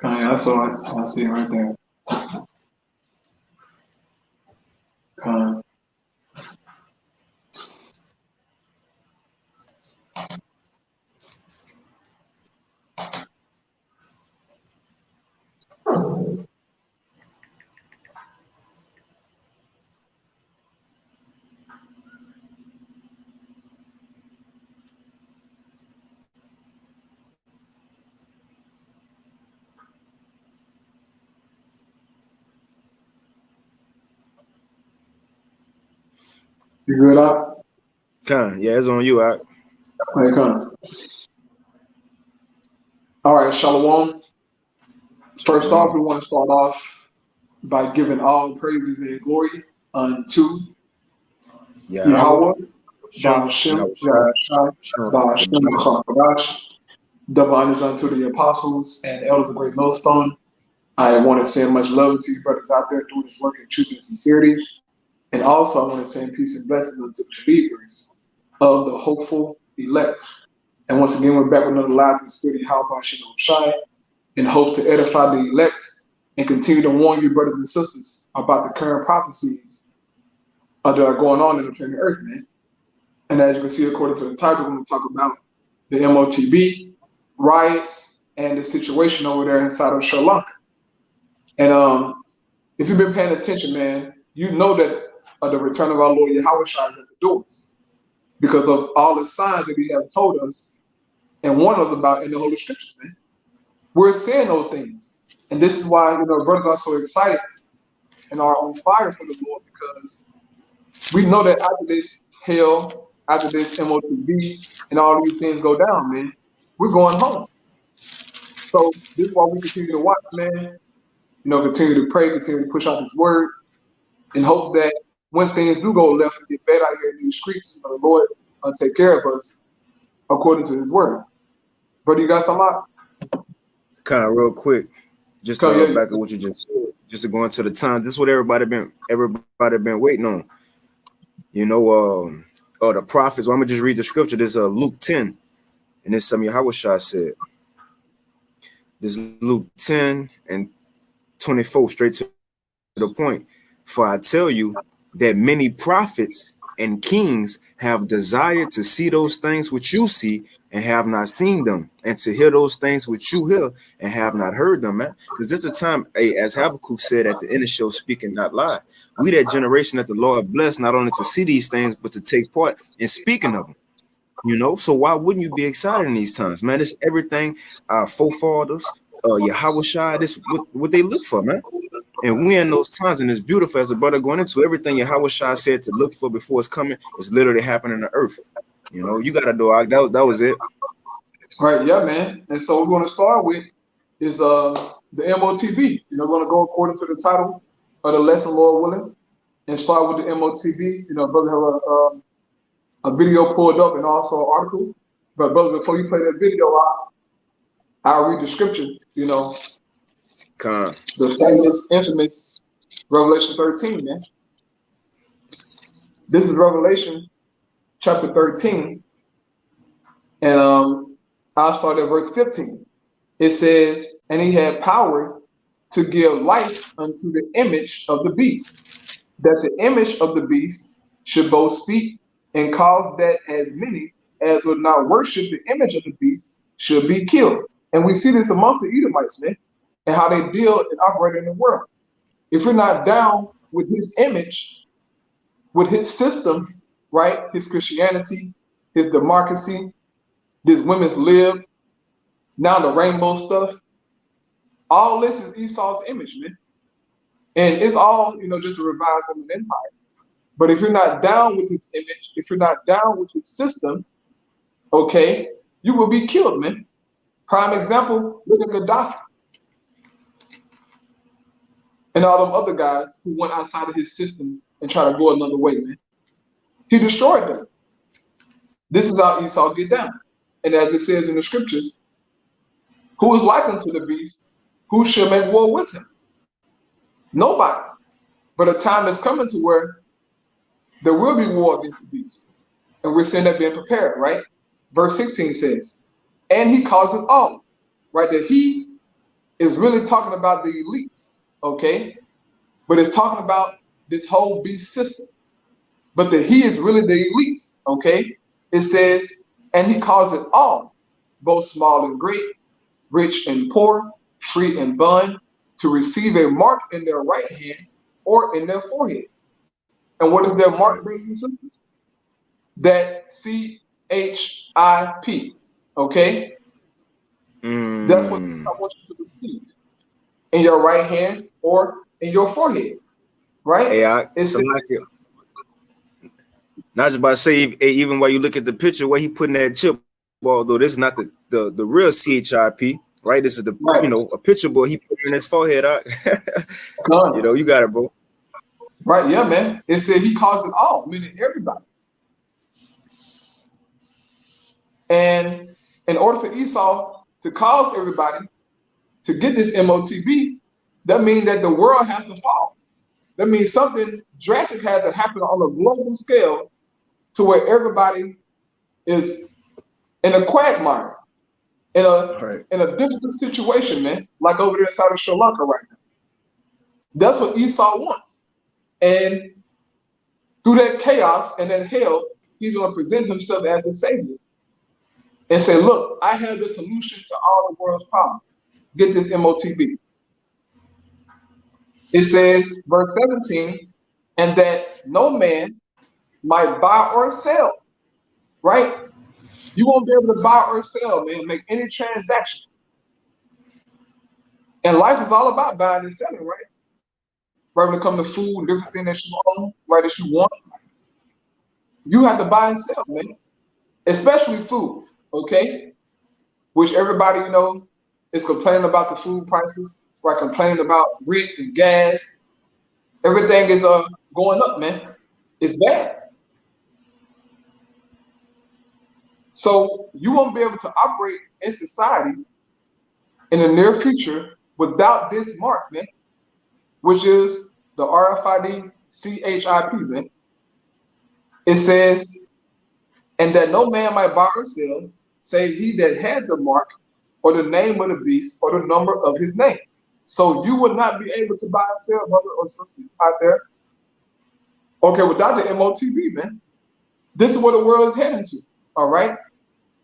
Kanye, I saw it. I see it right there. Kanye. You good up? Yeah, it's on you, Ak. Hey, Kanye. All right, Shalom. First off, we want to start off by giving all praises and glory unto Yahweh, Yahweh, Shem, Ba'ashem, Yahweh Shai, Yahushua, Shem, Ba'ashem, Yahweh Ba'akadash. Double honors unto the apostles and elders of Great Millstone. I want to send much love to you brothers out there doing this work in truth and sincerity. And also, I want to send peace and blessings unto the believers of the hopeful elect. And once again, we're back with another live through the spirit of Yahweh Shai in hopes to edify the elect and continue to warn you, brothers and sisters, about the current prophecies that are going on in the planet Earth, man. And as you can see, according to the title, we're going to talk about the M.O.T.B, riots, and the situation over there inside of Sri Lanka. And if you've been paying attention, man, you know that the return of our Lord Yahweh Shai is at the doors because of all the signs that He have told us and warned us about in the Holy Scriptures, man. We're seeing those things. And this is why, brothers are so excited and are on fire for the Lord, because we know that after this hell, after this M.O.T.B, and all these things go down, man, we're going home. So this is why we continue to watch, man. Continue to pray, continue to push out His word, in hopes that when things do go left and get bad out here in these streets, the Lord will take care of us according to His word. Brother, you got something out? Kind of real quick, just to back up what you just said, just to go into the time. This is what everybody been waiting on. The prophets. Well, I'm gonna just read the scripture. This is Luke 10, and this is something Yahweh Shai said. This is Luke 10 and 24, straight to the point. For I tell you that many prophets and kings have desired to see those things which you see and have not seen them, and to hear those things which you hear and have not heard them, man. Because this is a time, as Habakkuk said at the end of the show, speaking not lie. We that generation that the Lord blessed, not only to see these things, but to take part in speaking of them. So why wouldn't you be excited in these times, man? It's everything our forefathers, Yahweh Shai, this what they look for, man. And we in those times, and it's beautiful as a brother going into everything Yahweh Shai said to look for before it's coming. It's literally happening on the earth. You got to do it. That was it. Right, yeah, man. And so we're going to start with is the M.O.T.B. We're going to go according to the title of the lesson, Lord willing, and start with the M.O.T.B. Brother have a video pulled up and also an article. But brother, before you play that video, I'll read the scripture. The famous, infamous Revelation 13, man. This is Revelation chapter 13, and I'll start at verse 15. It says, and he had power to give life unto the image of the beast, that the image of the beast should both speak and cause that as many as would not worship the image of the beast should be killed. And we see this amongst the Edomites, man, and how they deal and operate in the world. If you're not down with his image, with his system, right, his Christianity, his democracy, this women's lib, now the rainbow stuff, all this is Esau's image, man. And it's all, just a revised Roman Empire. But if you're not down with his image, if you're not down with his system, okay, you will be killed, man. Prime example, look at Gaddafi. And all them other guys who went outside of his system and try to go another way, man. He destroyed them. This is how Esau get down. And as it says in the scriptures, who is likened to the beast? Who shall make war with him? Nobody. But a time is coming to where there will be war against the beast. And we're seeing that being prepared, right? Verse 16 says, and he causes all, right? That he is really talking about the elites, okay? But it's talking about this whole beast system. But the he is really the elites, okay? It says, and he calls it all, both small and great, rich and poor, free and bond, to receive a mark in their right hand or in their foreheads. And what is their Right. mark, brothers and sisters? That CHIP, okay? That's what Mm. Esau wants you to receive in your right hand or in your forehead, right? Hey, I It so says, like it. Not just about to say, even while you look at the picture, where he putting that chip, although this is not the real CHIP, right? This is the right, a picture boy he put in his forehead. done. You got it, bro. Right, yeah, man. It said he calls it all, meaning everybody. And in order for Esau to cause everybody to get this M.O.T.B, that means that the world has to fall. That means something drastic has to happen on a global scale to where everybody is in a quagmire, in a Right. in a difficult situation, man, like over there inside of Sri Lanka right now. That's what Esau wants. And through that chaos and that hell, he's going to present himself as a savior and say, look, I have the solution to all the world's problems. Get this M.O.T.B. It says, verse 17, and that no man might buy or sell, right? You won't be able to buy or sell, man, make any transactions. And life is all about buying and selling, right? Right when it comes to food and everything that you own, right, that you want, you have to buy and sell, man, especially food, okay? Which everybody, is complaining about the food prices, right? Complaining about rent and gas. Everything is going up, man. It's bad. So you won't be able to operate in society in the near future without this mark, man, which is the RFID CHIP, man. It says, and that no man might buy or sell, save he that had the mark or the name of the beast or the number of his name. So you would not be able to buy and sell, brother or sister out there. Okay, without the M.O.T.B, man. This is where the world is heading to. All right.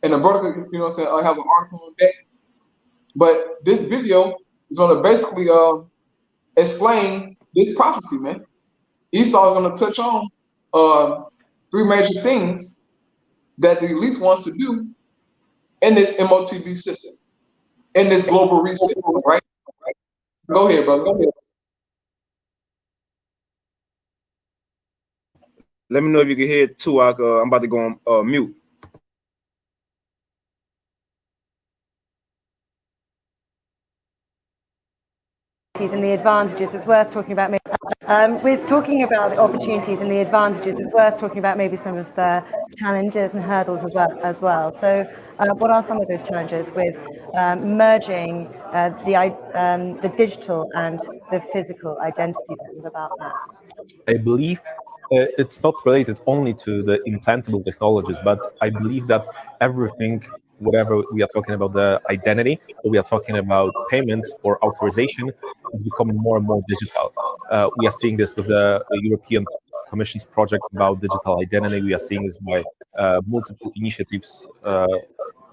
And the brother, what I'm saying, I have an article on that. But this video is going to basically explain this prophecy, man. Esau is going to touch on three major things that the elites wants to do in this M.O.T.B system, in this global reset, right? Go ahead, brother. Go ahead. Let me know if you can hear it too. I'm about to go on mute. And the advantages, it's worth talking about. With talking about the opportunities and the advantages, it's worth talking about maybe some of the challenges and hurdles as well. So, what are some of those challenges with merging the digital and the physical identity? About that. I believe it's not related only to the implantable technologies, but I believe that everything, whatever we are talking about, the identity, or we are talking about payments or authorization, is becoming more and more digital. We are seeing this with the European Commission's project about digital identity. We are seeing this by multiple initiatives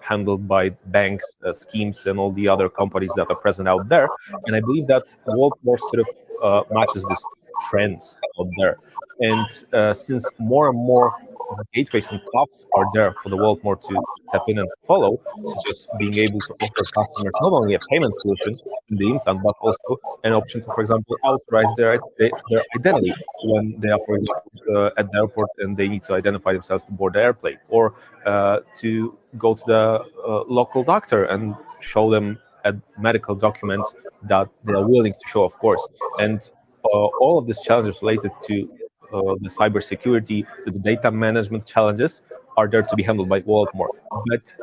handled by banks, schemes, and all the other companies that are present out there. And I believe that World War sort of matches this trends out there. And since more and more gateways and clubs are there for the world more to step in and follow, such as being able to offer customers not only a payment solution in the implant, but also an option to, for example, authorize their identity when they are, for example, at the airport and they need to identify themselves to board the airplane, or to go to the local doctor and show them medical documents that they are willing to show, of course. And all of these challenges related to the cybersecurity, to the data management challenges are there to be handled by Walmart. But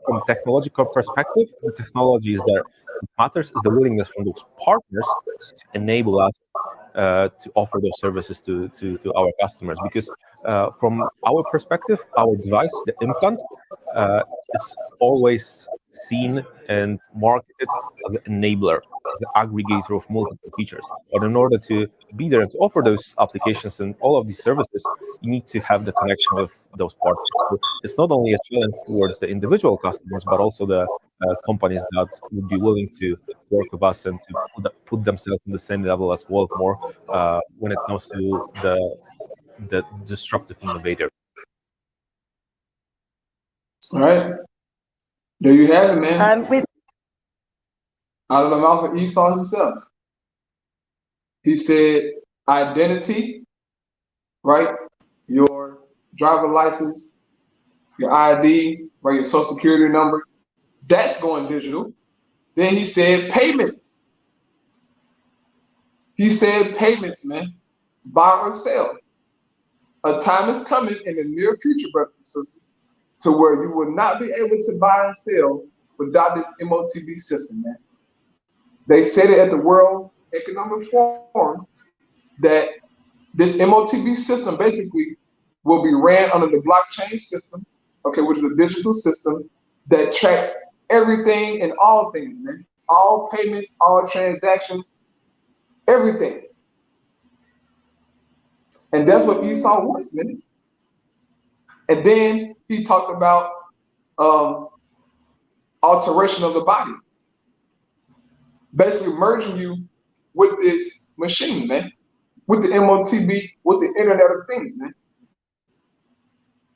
from a technological perspective, the technology is there. What matters is the willingness from those partners to enable us to offer those services to our customers. Because from our perspective, our device, the implant, is always seen and marketed as an enabler, as an aggregator of multiple features. But in order to be there and to offer those applications and all of these services, you need to have the connection with those partners. So it's not only a challenge towards the individual customers, but also the companies that would be willing to work with us and to put themselves on the same level as Walmart when it comes to the disruptive innovator. All right. There you have it, man. With Out of the mouth of Esau himself. He said, identity, right? Your driver license, your ID, right? Your social security number, that's going digital. Then he said payments. He said payments, man. Buy or sell. A time is coming in the near future, brothers and sisters, to where you will not be able to buy and sell without this M.O.T.B system, man. They said it at the World Economic Forum that this M.O.T.B system basically will be ran under the blockchain system, okay, which is a digital system that tracks everything and all things, man. All payments, all transactions, everything. And that's what Esau wants, man. And then he talked about alteration of the body, basically merging you with this machine, man, with the M.O.T.B, with the Internet of Things, man.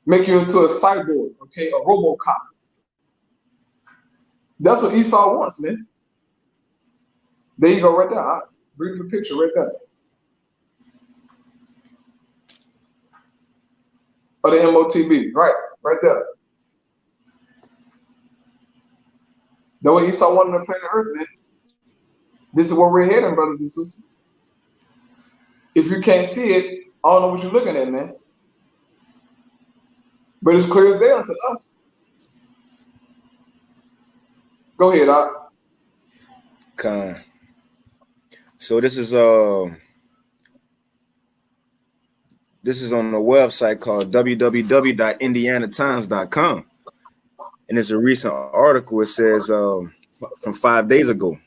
Make you into a cyborg, okay, a RoboCop. That's what Esau wants, man. There you go, right there. I'll bring you the picture right there. Of the M.O.T.B, right there. That's what Esau wanted on planet Earth, man. This is where we're heading, brothers and sisters. If you can't see it, I don't know what you're looking at, man. But it's clear as day unto us. Go ahead, Doc. Con. So this is on a website called www.indianatimes.com, and it's a recent article. It says from 5 days ago,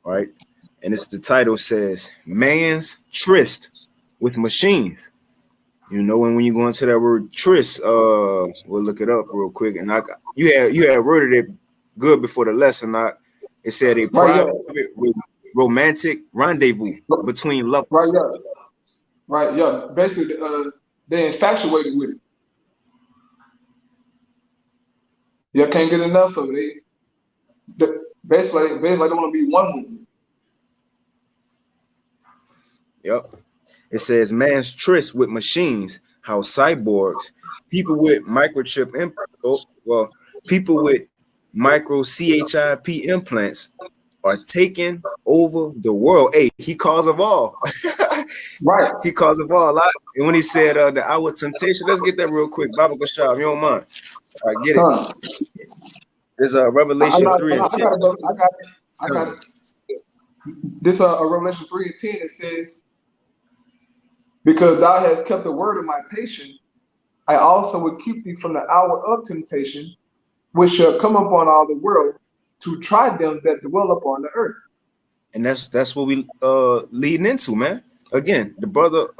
right? And it's the title says "Man's Tryst with Machines." You know, and when you go into that word tryst, we'll look it up real quick. And you had worded it good before the lesson. It said a private romantic rendezvous between lovers. Right, yeah. Right, yeah. Basically, they're infatuated with it. You can't get enough of it. Basically, they want to be one with you. Yep. It says man's tryst with machines, how cyborgs, people with people with micro CHIP implants are taking over the world. Hey, he calls of all. Right. He calls of all. And when he said the hour of temptation, let's get that real quick. Baba Gashab, you don't mind. All right, get it. There's a Revelation 3 and 10. I got it. This Revelation 3 and 10, it says, because thou hast kept the word of my patience, I also will keep thee from the hour of temptation, which shall come upon all the world to try them that dwell upon the earth. And that's what we leading into, man. Again, the brother,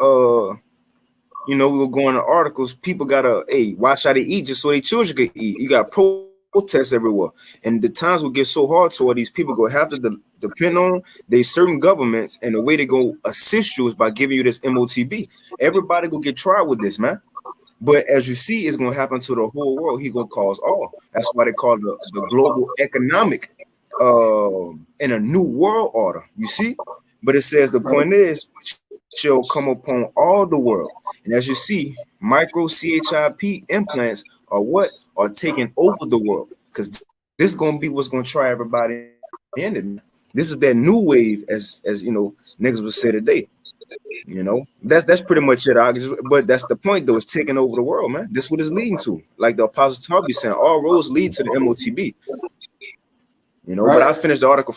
we were going to articles. People gotta, watch how they eat just so their children can eat. You got protests everywhere, and the times will get so hard to where these people go have to depend on they certain governments, and the way they go assist you is by giving you this M.O.T.B. Everybody gonna get tried with this, man. But as you see, it's gonna happen to the whole world. He gonna cause all. That's why they call the global economic in a new world order. You see, but it says the point is shall come upon all the world, and as you see, micro CHIP implants are taking over the world, because this is gonna be what's gonna try everybody in it. This is that new wave, as niggas would say today. That's pretty much it. But that's the point, though. It's taking over the world, man. This is what it's leading to. Like the Apostle M.O.T.B saying, all roads lead to the M.O.T.B. But I finished the article.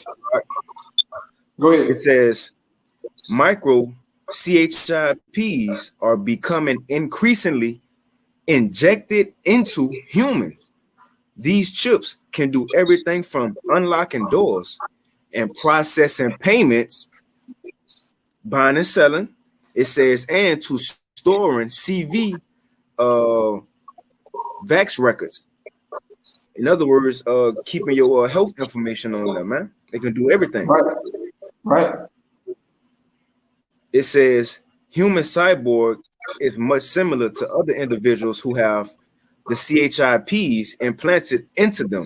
Go ahead. It says micro CHIPs are becoming increasingly injected into humans. These chips can do everything from unlocking doors and processing payments, buying and selling. It says, and to storing CV vax records. In other words, keeping your health information on them, man. They can do everything. Right. Right. It says human cyborg is much similar to other individuals who have the CHIPs implanted into them,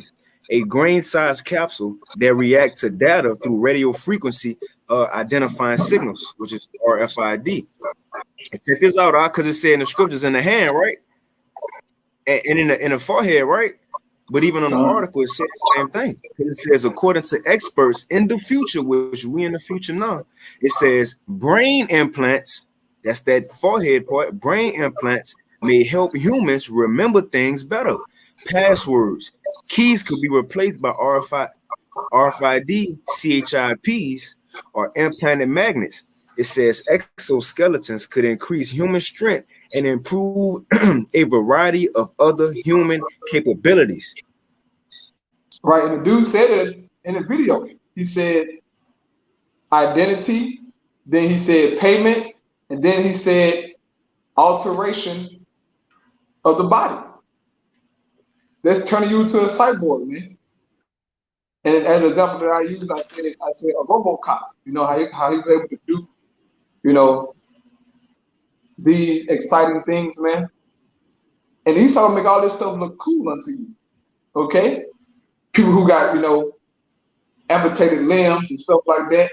a grain-sized capsule that react to data through radio frequency identifying signals, which is RFID. And check this out, because it said in the scriptures in the hand, right? And in the forehead, right? But even on the article, it says the same thing. It says, according to experts in the future, which we in the future now, it says brain implants, that's that forehead part, brain implants may help humans remember things better. Passwords, keys could be replaced by RFID, CHIPs, or implanted magnets. It says exoskeletons could increase human strength and improve a variety of other human capabilities. Right. And the dude said it in the video. He said identity, then he said payments, and then he said alteration of the body. That's turning you into a cyborg, man. And as an example that I use, I said a RoboCop. You know how he was able to do, you know, these exciting things, man. And he's trying to make all this stuff look cool unto you. Okay? People who got, you know, amputated limbs and stuff like that,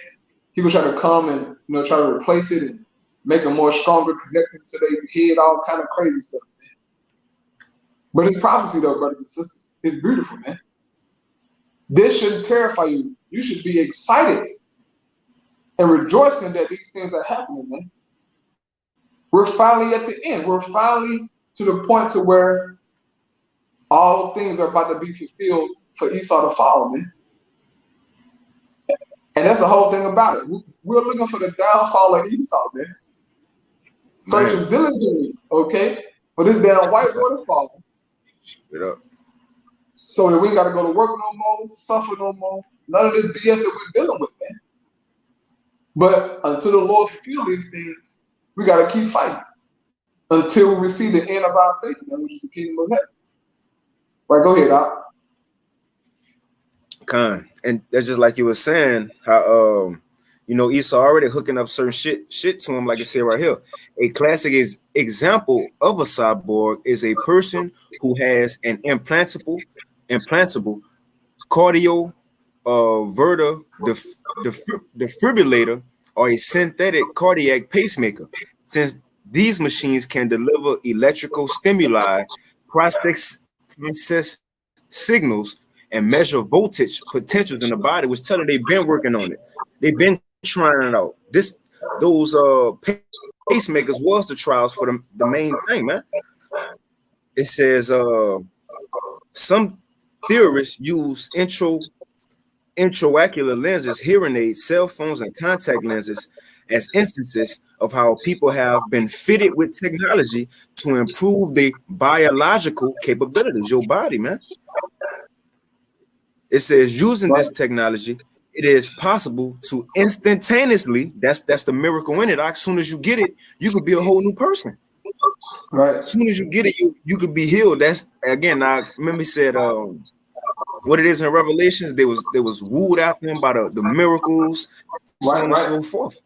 people try to come and, you know, try to replace it and make them more stronger, connect them to their head, all kind of crazy stuff, man. But it's prophecy though, brothers and sisters. It's beautiful, man. This shouldn't terrify you. You should be excited and rejoicing that these things are happening, man. We're finally at the end. We're finally to the point to where all things are about to be fulfilled for Esau to fall, man. And that's the whole thing about it. We're looking for the downfall of Esau, man. Searching diligently, okay, for this damn white boy to fall. So that we ain't got to go to work no more, suffer no more. None of this BS that we're dealing with, man. But until the Lord fulfill these things, we got to keep fighting until we receive the end of our faith, man, which is the kingdom of heaven. Right, go ahead, Doc. Con. And that's just like you were saying, how you know, Esau already hooking up certain shit to him, like I said right here. A classic example of a cyborg is a person who has an implantable cardio verter defibrillator or a synthetic cardiac pacemaker. Since these machines can deliver electrical stimuli, process signals, and measure voltage potentials in the body, was telling they've been working on it. They've been trying it out. Those pacemakers was the trials for the main thing, man. It says some theorists use intraocular lenses, hearing aids, cell phones, and contact lenses as instances of how people have been fitted with technology to improve their biological capabilities, your body, man. It says using this technology, it is possible to instantaneously, that's the miracle in it. As soon as you get it, you could be a whole new person. Right. As soon as you get it, you could be healed. That's again, I remember he said what it is in Revelations, they was wooed after him by the miracles, so on and so forth.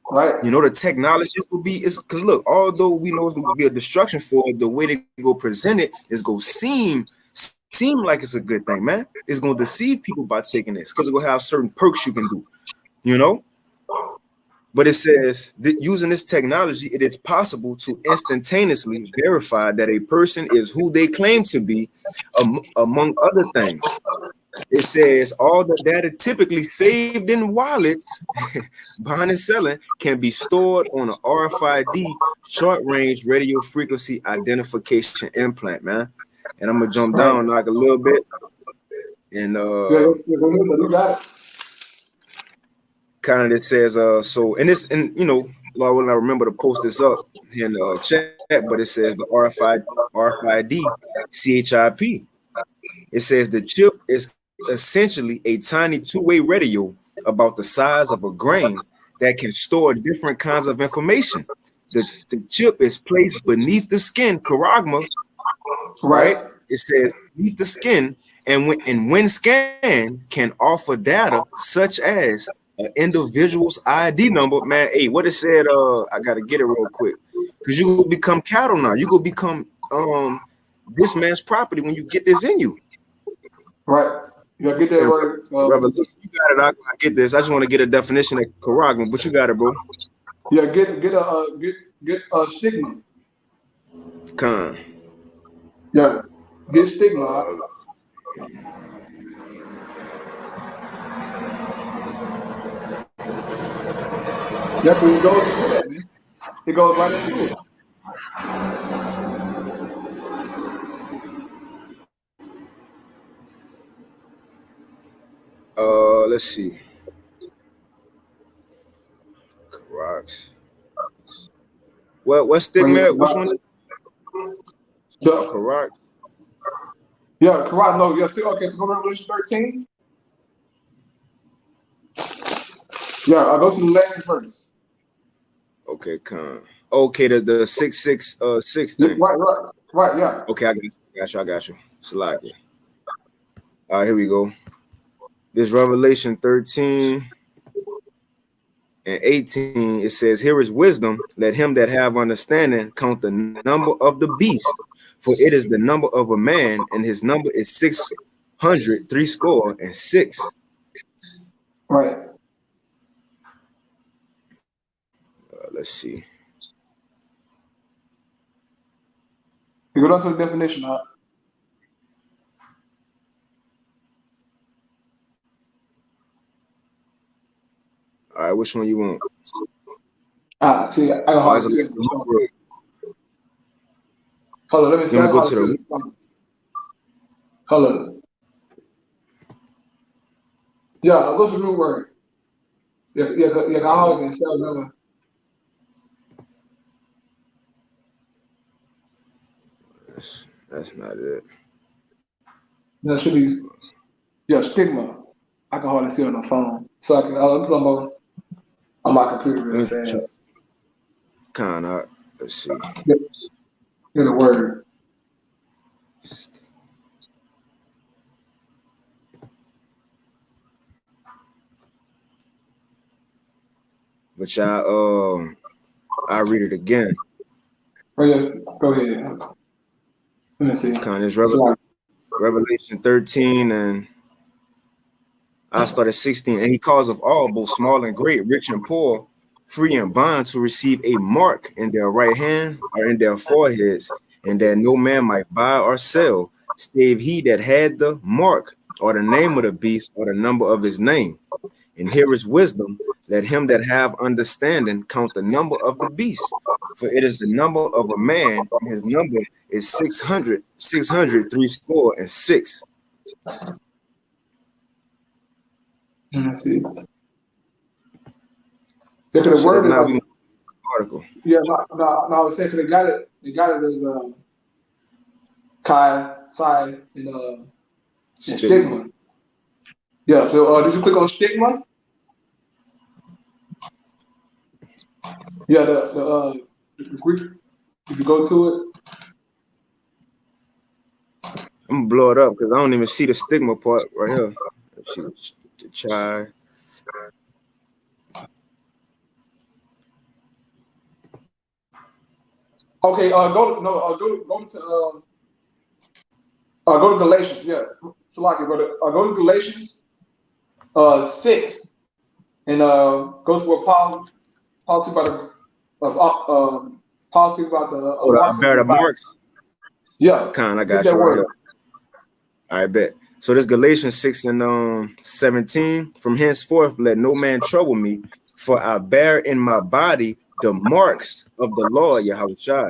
Right. You know, the technologists will be, is because look, although we know it's going to be a destruction for it, the way they go present it is going to seem like it's a good thing, man. It's going to deceive people by taking this because it will have certain perks you can do, you know. But it says that using this technology, it is possible to instantaneously verify that a person is who they claim to be, among other things. It says all the data typically saved in wallets, buying and selling, can be stored on an RFID short-range radio frequency identification implant, man. And I'm gonna jump down like a little bit, and you got it. Kind of it says so, and this, and you know, I will not remember to post this up in the chat, but it says the RFID CHIP. It says the chip is essentially a tiny two-way radio about the size of a grain that can store different kinds of information. The chip is placed beneath the skin, charagma, right? Right. It says beneath the skin, and when scanned, can offer data such as an individual's ID number. Man, hey, what it said, I gotta get it real quick. Because you will become cattle now. You will become this man's property when you get this in you. Right. You gotta get that And right. Revolution, you got it. I get this. I just want to get a definition of charagma, but you got it, bro. Yeah, get a stigma. Con. Yeah, get stigma. Yeah, because it goes into that, man. It goes right into it. Let's see. Rocks. What stigma? Which one? Yeah, Correct. yeah, correct. No, yeah, still okay. So go to Revelation 13. Yeah, I'll go to the last verse. Okay, con. Okay, the 666 thing. Right, yeah. Okay, I got you. Salaki. All right, here we go. This Revelation 13 and 18, it says, here is wisdom. Let him that have understanding count the number of the beast, for it is the number of a man, and his number is 600, 66. Right. Let's see. You go down to the definition, huh? All right, which one you want? See, I don't Oh, have to see it. you Hold on, let me see. want me to go to the Hold on. Yeah, I'll go to the root word. Yeah, I can sell number. That's not it. That should be stigma. I can hardly see it on the phone. So I can put on my computer real fast. Con, let's see. Get a word. But I read it again. Oh yeah, go ahead. Let me see. Con is Revelation 13 and I started 16. And he calls of all, both small and great, rich and poor, free and bond, to receive a mark in their right hand or in their foreheads, and that no man might buy or sell, save he that had the mark, or the name of the beast, or the number of his name. And here is wisdom. Let him that have understanding count the number of the beast, for it is the number of a man, and his number is 600, 66. Let me see. Yeah, the word is like, article. Yeah, no, I was saying because they got it as Kai, Sai, and stigma. Yeah, so did you click on stigma? Yeah, the Greek. If you go to it, I'm gonna blow it up because I don't even see the stigma part right here. Let's see the chai. okay. Go to Galatians. Yeah, Salaki, brother. Go to Galatians 6, and go to where Paul speaks about Paul speaks about the marks. The marks. Yeah, I got you right here. I bet. So this Galatians 6 and 17. From henceforth, let no man trouble me, for I bear in my body the marks of the Lord Yahushua.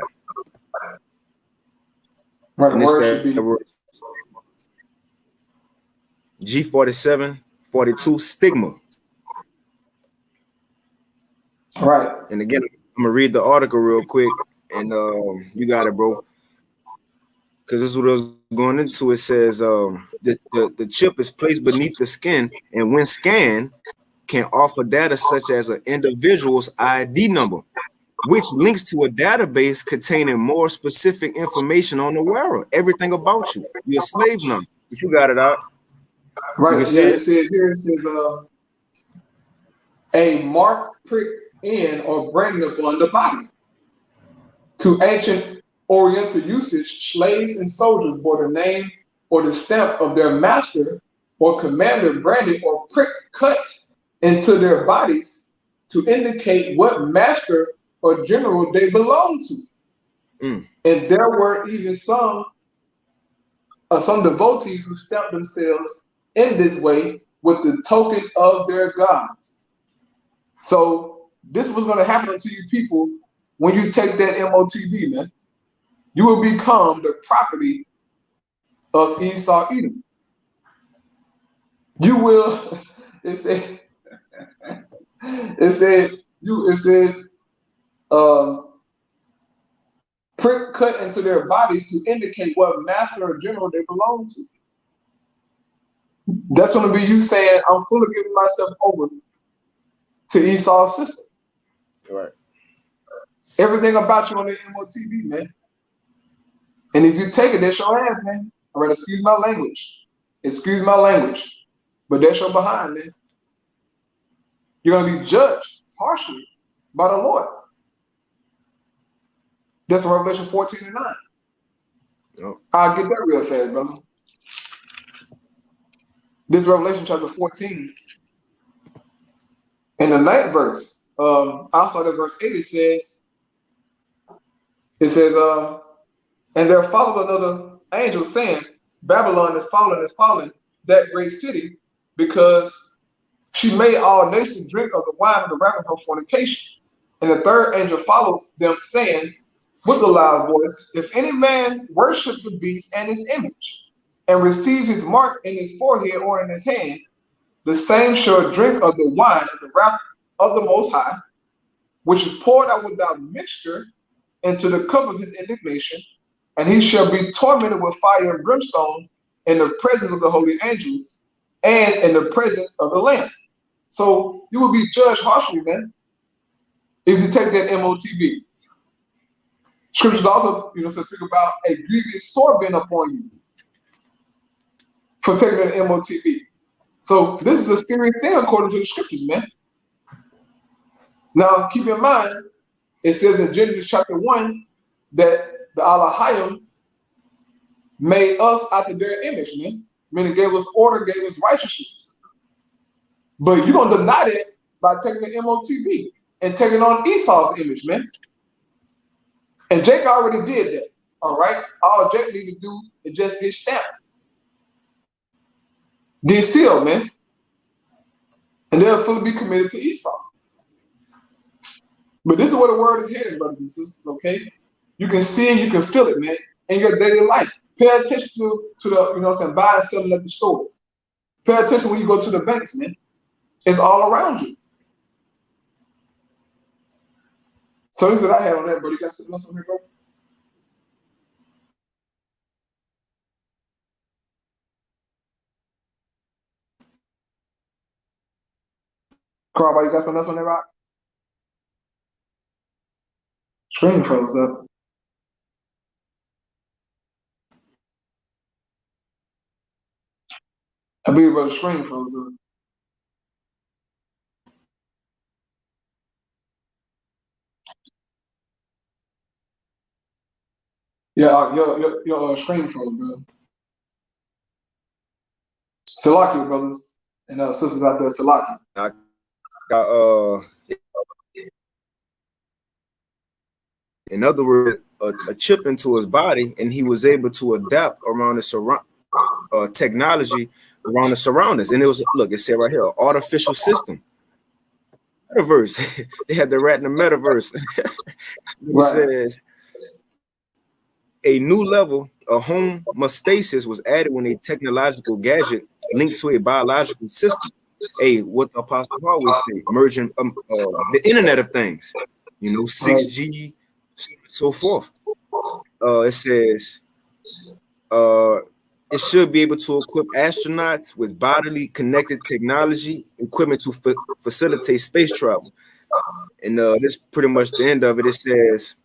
Right, and the word should be G47, 42 stigma. Right. And again, I'm gonna read the article real quick, and you got it, bro. because this is what I was going into. It says the chip is placed beneath the skin, and when scanned, can offer data such as an individual's ID number, which links to a database containing more specific information on the wearer, everything about you. You're a slave now, but you got it out. Right. You can see Yeah. it. It says here. It says a mark prick in or branding upon the body. To ancient Oriental usage, slaves and soldiers bore the name or the stamp of their master or commander branded or pricked cut into their bodies to indicate what master or general they belonged to. And there were even some devotees who stamped themselves in this way with the token of their gods. So this was going to happen to you people when you take that M.O.T.B, man. You will become the property of Esau Edom. You will, it said, it says, prick cut into their bodies to indicate what master or general they belong to. That's going to be you saying, I'm fully giving myself over to Esau's system. Right. Everything about you on the M.O.T.B, man. And if you take it, that's your ass, man. All right, excuse my language. Excuse my language. But that's your behind, man. You're going to be judged harshly by the Lord. That's Revelation 14 and 9. Oh. I'll get that real fast, brother. This Revelation chapter 14. In the 9th verse, I'll start at verse 8. It says, and there followed another angel saying, Babylon is fallen, that great city, because she made all nations drink of the wine of the wrath of her fornication. And the third angel followed them, saying with a loud voice, if any man worship the beast and his image, and receive his mark in his forehead or in his hand, the same shall drink of the wine of the wrath of the Most High, which is poured out without mixture into the cup of his indignation, and he shall be tormented with fire and brimstone in the presence of the holy angels and in the presence of the Lamb. So you will be judged harshly, man, if you take that M.O.T.B. Scriptures also, speak about a grievous sore being upon you for taking an M.O.T.B. So this is a serious thing according to the scriptures, man. Now, keep in mind, it says in Genesis chapter 1 that the Elohim made us after their image, man. Meaning gave us order, gave us righteousness. But you're going to deny that by taking the M.O.T.B. and taking on Esau's image, man. And Jacob already did that, all right? All Jacob need to do is just get stamped. Get sealed, man. And they'll fully be committed to Esau. But this is where the word is heading, brothers and sisters, okay? You can see it, you can feel it, man, in your daily life. Pay attention to the, buying and selling at the stores. Pay attention when you go to the banks, man. It's all around you. So this is what I have on that, bro. You got something else on here, bro? Carl, you got something else on there, Rock? Screen froze up. I believe the screen froze up. Yeah, your screen froze, bro. Salaki, brothers and sisters out there, Salaki. I got in other words, a chip into his body, and he was able to adapt around the technology around the surroundings. And it was, look, it said right here, artificial system. Metaverse. They had the rat in the metaverse. It says a new level of homeostasis was added when a technological gadget linked to a biological system. What the apostle always say, merging the Internet of Things, 6G, so forth. It says Uh, it should be able to equip astronauts with bodily connected technology equipment to facilitate space travel. And this is pretty much the end of it. It says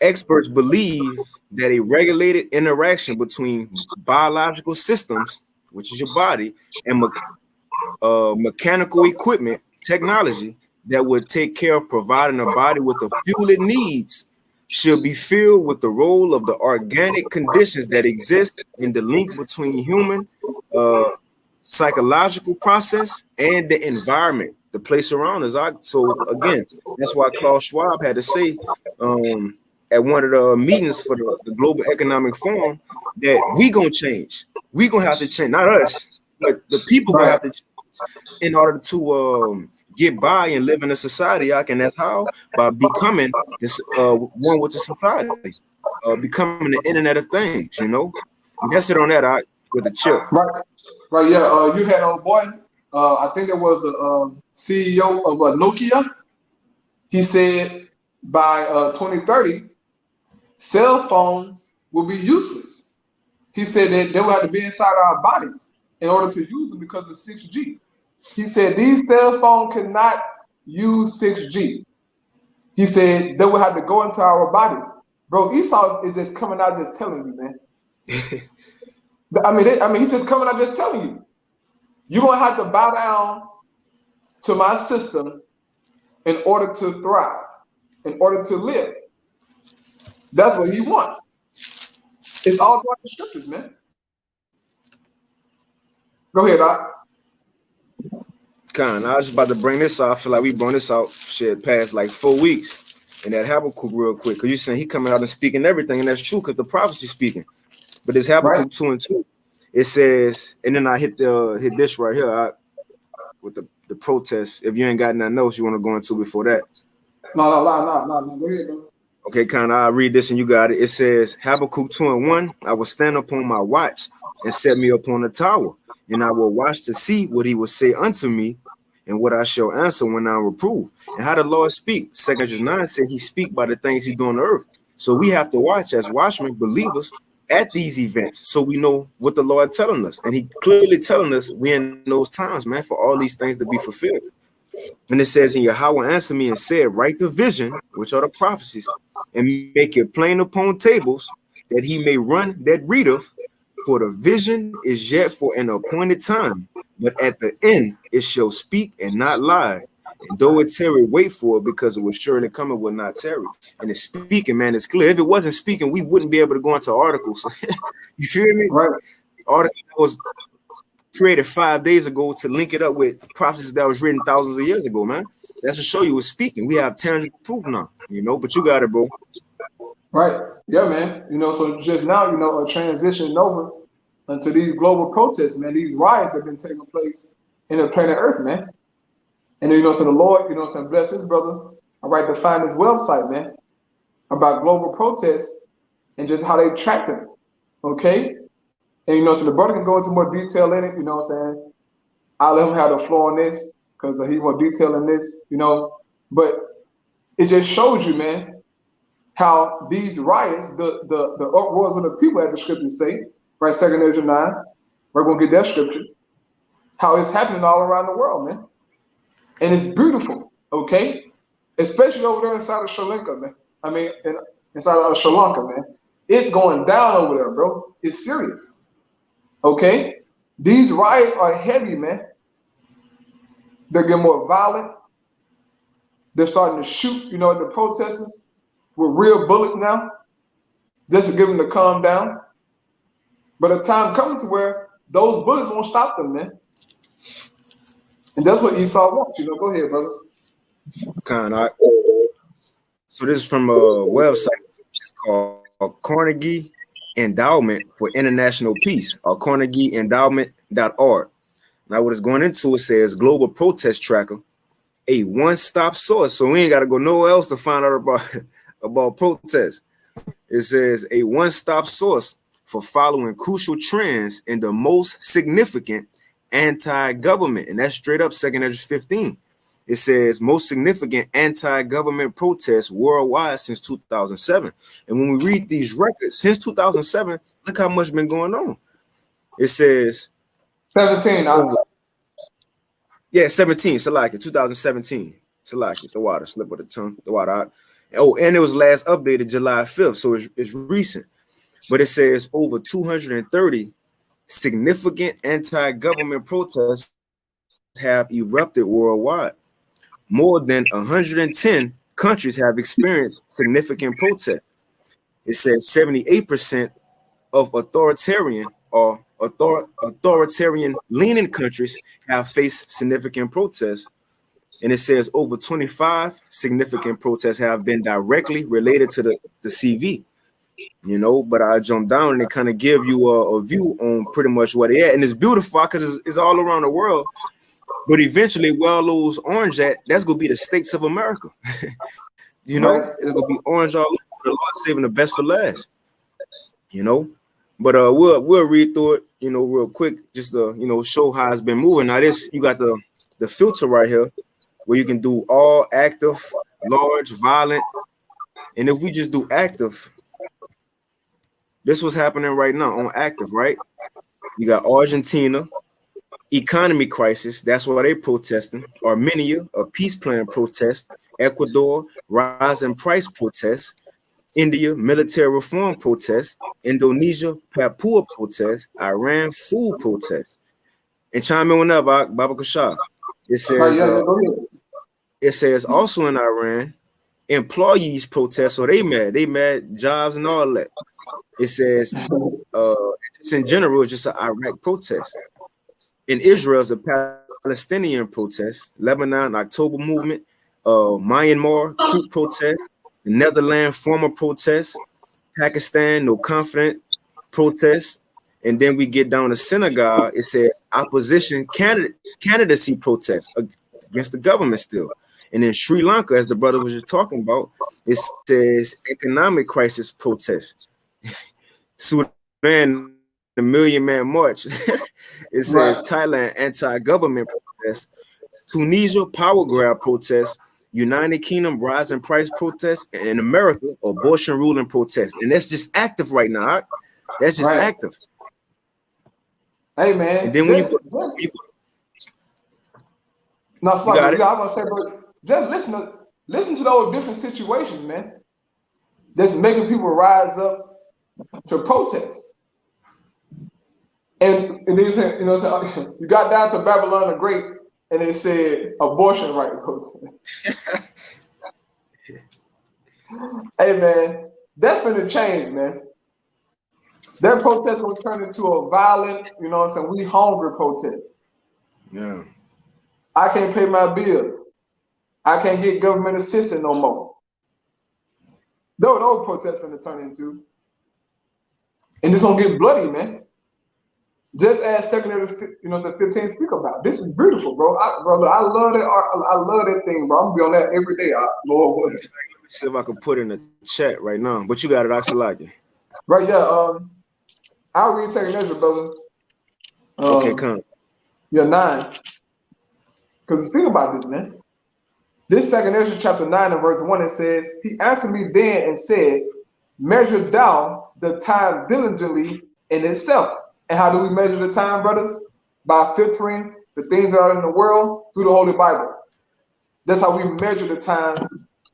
experts believe that a regulated interaction between biological systems, which is your body, and mechanical equipment technology that would take care of providing a body with the fuel it needs should be filled with the role of the organic conditions that exist in the link between human psychological process and the environment, the place around us. So again, that's why Klaus Schwab had to say at one of the meetings for the Global Economic Forum that we gonna change. We gonna have to change, not us, but the people gonna have to change in order to get by and live in a society. And that's how? By becoming this one with the society, becoming the Internet of Things. And that's it on that. With a chip. Right. Yeah. You had old boy. I think it was the CEO of Nokia. He said by 2030, cell phones will be useless. He said that they will have to be inside our bodies in order to use them because of 6G. He said these cell phones cannot use 6G. He said they will have to go into our bodies. Bro, Esau is just coming out just telling you, man. I mean, he's just coming out just telling you. You're gonna have to bow down to my system in order to thrive, in order to live. That's what he wants. It's all throughout the scriptures, man. Go ahead, Doc. I was just about to bring this out. I feel like we brought this out past like 4 weeks. And that Habakkuk real quick. Because you're saying he coming out and speaking everything, and that's true because the prophecy speaking. But it's Habakkuk 2:2. It says, and then I hit this right here with the protest. If you ain't got nothing else you want to go into before that. No. Go ahead, bro. Okay, I'll read this and you got it. It says, Habakkuk 2:1, I will stand upon my watch and set me upon the tower, and I will watch to see what he will say unto me, and what I shall answer when I reprove. And how the Lord speak. 2 Corinthians 9 said he speak by the things he do on the earth. So we have to watch as watchmen, believers, at these events, so we know what the Lord telling us. And he clearly telling us we in those times, man, for all these things to be fulfilled. And it says, and Yahweh answered me and said, write the vision, which are the prophecies, and make it plain upon tables, that he may run that readeth. For the vision is yet for an appointed time, but at the end it shall speak and not lie. And though it tarry, wait for it, because it will surely come, it will not tarry. And it's speaking, man, it's clear. If it wasn't speaking, we wouldn't be able to go into articles. You feel me? Right. Article that was created 5 days ago to link it up with prophecies that was written thousands of years ago, man. That's to show you it's speaking. We have tangible proof now, but you got it, bro. Right. Yeah, man. So just now, a transition over into these global protests, man. These riots have been taking place in the planet Earth, man. And so the Lord, bless his brother. All right, to find his website, man, about global protests and just how they track them. Okay. And so the brother can go into more detail in it, I'll let him have the floor on this because he's more detailed in this, But it just shows you, man, how these riots, the uproars of the people, as the scriptures say, right? 2 Corinthians 9. We're gonna get that scripture. How it's happening all around the world, man. And it's beautiful, okay? Especially over there inside of Sri Lanka, man. I mean, inside of Sri Lanka, man. It's going down over there, bro. It's serious. Okay? These riots are heavy, man. They're getting more violent. They're starting to shoot, the protesters with real bullets now, just to get them to calm down. But a time coming to where those bullets won't stop them, man. And that's what Esau wants, Go ahead, brother. So this is from a website called Carnegie Endowment for International Peace, or carnegieendowment.org. Now what it's going into, it says Global Protest Tracker, a one-stop source. So we ain't got to go nowhere else to find out about protests. It says a one-stop source for following crucial trends in the most significant anti-government, and that's straight up 2 Corinthians 15. It says most significant anti-government protests worldwide since 2007. And when we read these records since 2007, look how much been going on. It says 17. over, 17, Salaki, 2017. Salaki, the water, slip of the tongue, the water out. Oh, and it was last updated July 5th, so it's recent. But it says over 230 significant anti-government protests have erupted worldwide. More than 110 countries have experienced significant protests. It says 78% of authoritarian or authoritarian leaning countries have faced significant protests. And it says over 25 significant protests have been directly related to the CV. You know, but I jump down and it kind of give you a view on pretty much what they at. And it's beautiful because it's all around the world. But eventually, where all those orange at, that's going to be the states of America. You know, it's going to be orange all over. The Lord saving the best for last. You know, but we'll read through it, you know, real quick, just to, you know, show how it's been moving. Now this, you got the filter right here where you can do all, active, large, violent. And if we just do active, this was happening right now on active, right? You got Argentina, economy crisis, that's why they protesting. Armenia, a peace plan protest. Ecuador, rise in price protest. India, military reform protest. Indonesia, Papua protest. Iran, food protest. And chime in whenever, Baba Kashar. It says also in Iran, employees protest, so they mad jobs and all that. It says just in general, it's just an Iraq protest. In Israel, it's a Palestinian protest. Lebanon, October movement. Myanmar, coup protest. The Netherlands, former protest. Pakistan, no confident protest. And then we get down to Senegal. It says opposition candidacy protest against the government still. And in Sri Lanka, as the brother was just talking about, it says economic crisis protest. Sudan, the Million Man March. It says Thailand, anti-government protest. Tunisia, power grab protest. United Kingdom, rise in price protest. And in America, abortion ruling protest. And that's just active right now. That's just active. Hey, man. And then when I want to say, bro, just listen to those different situations, man. That's making people rise up to protest. And they said, you know, you got down to Babylon the Great, and they said abortion right protest. Hey, man, that's gonna change, man. That protest will turn into a violent, you know what I'm saying, we hungry protest. Yeah. I can't pay my bills. I can't get government assistance no more. Those protests going to turn into. And it's going to get bloody, man. Just as Secretary, 15 speak about. This is beautiful, bro. I love that art. I love that thing, bro. I'm going to be on that every day. Lord, let me see if I can put in the chat right now. But you got it, Oxalaki. Right, yeah. I'll read Second Ezra, brother. Okay, come. Yeah, 9. Because think about this, man. This Second Ezra chapter 9 and verse 1, it says, he answered me then and said, measure thou the time diligently in itself. And how do we measure the time, brothers? By filtering the things that are in the world through the Holy Bible. That's how we measure the times.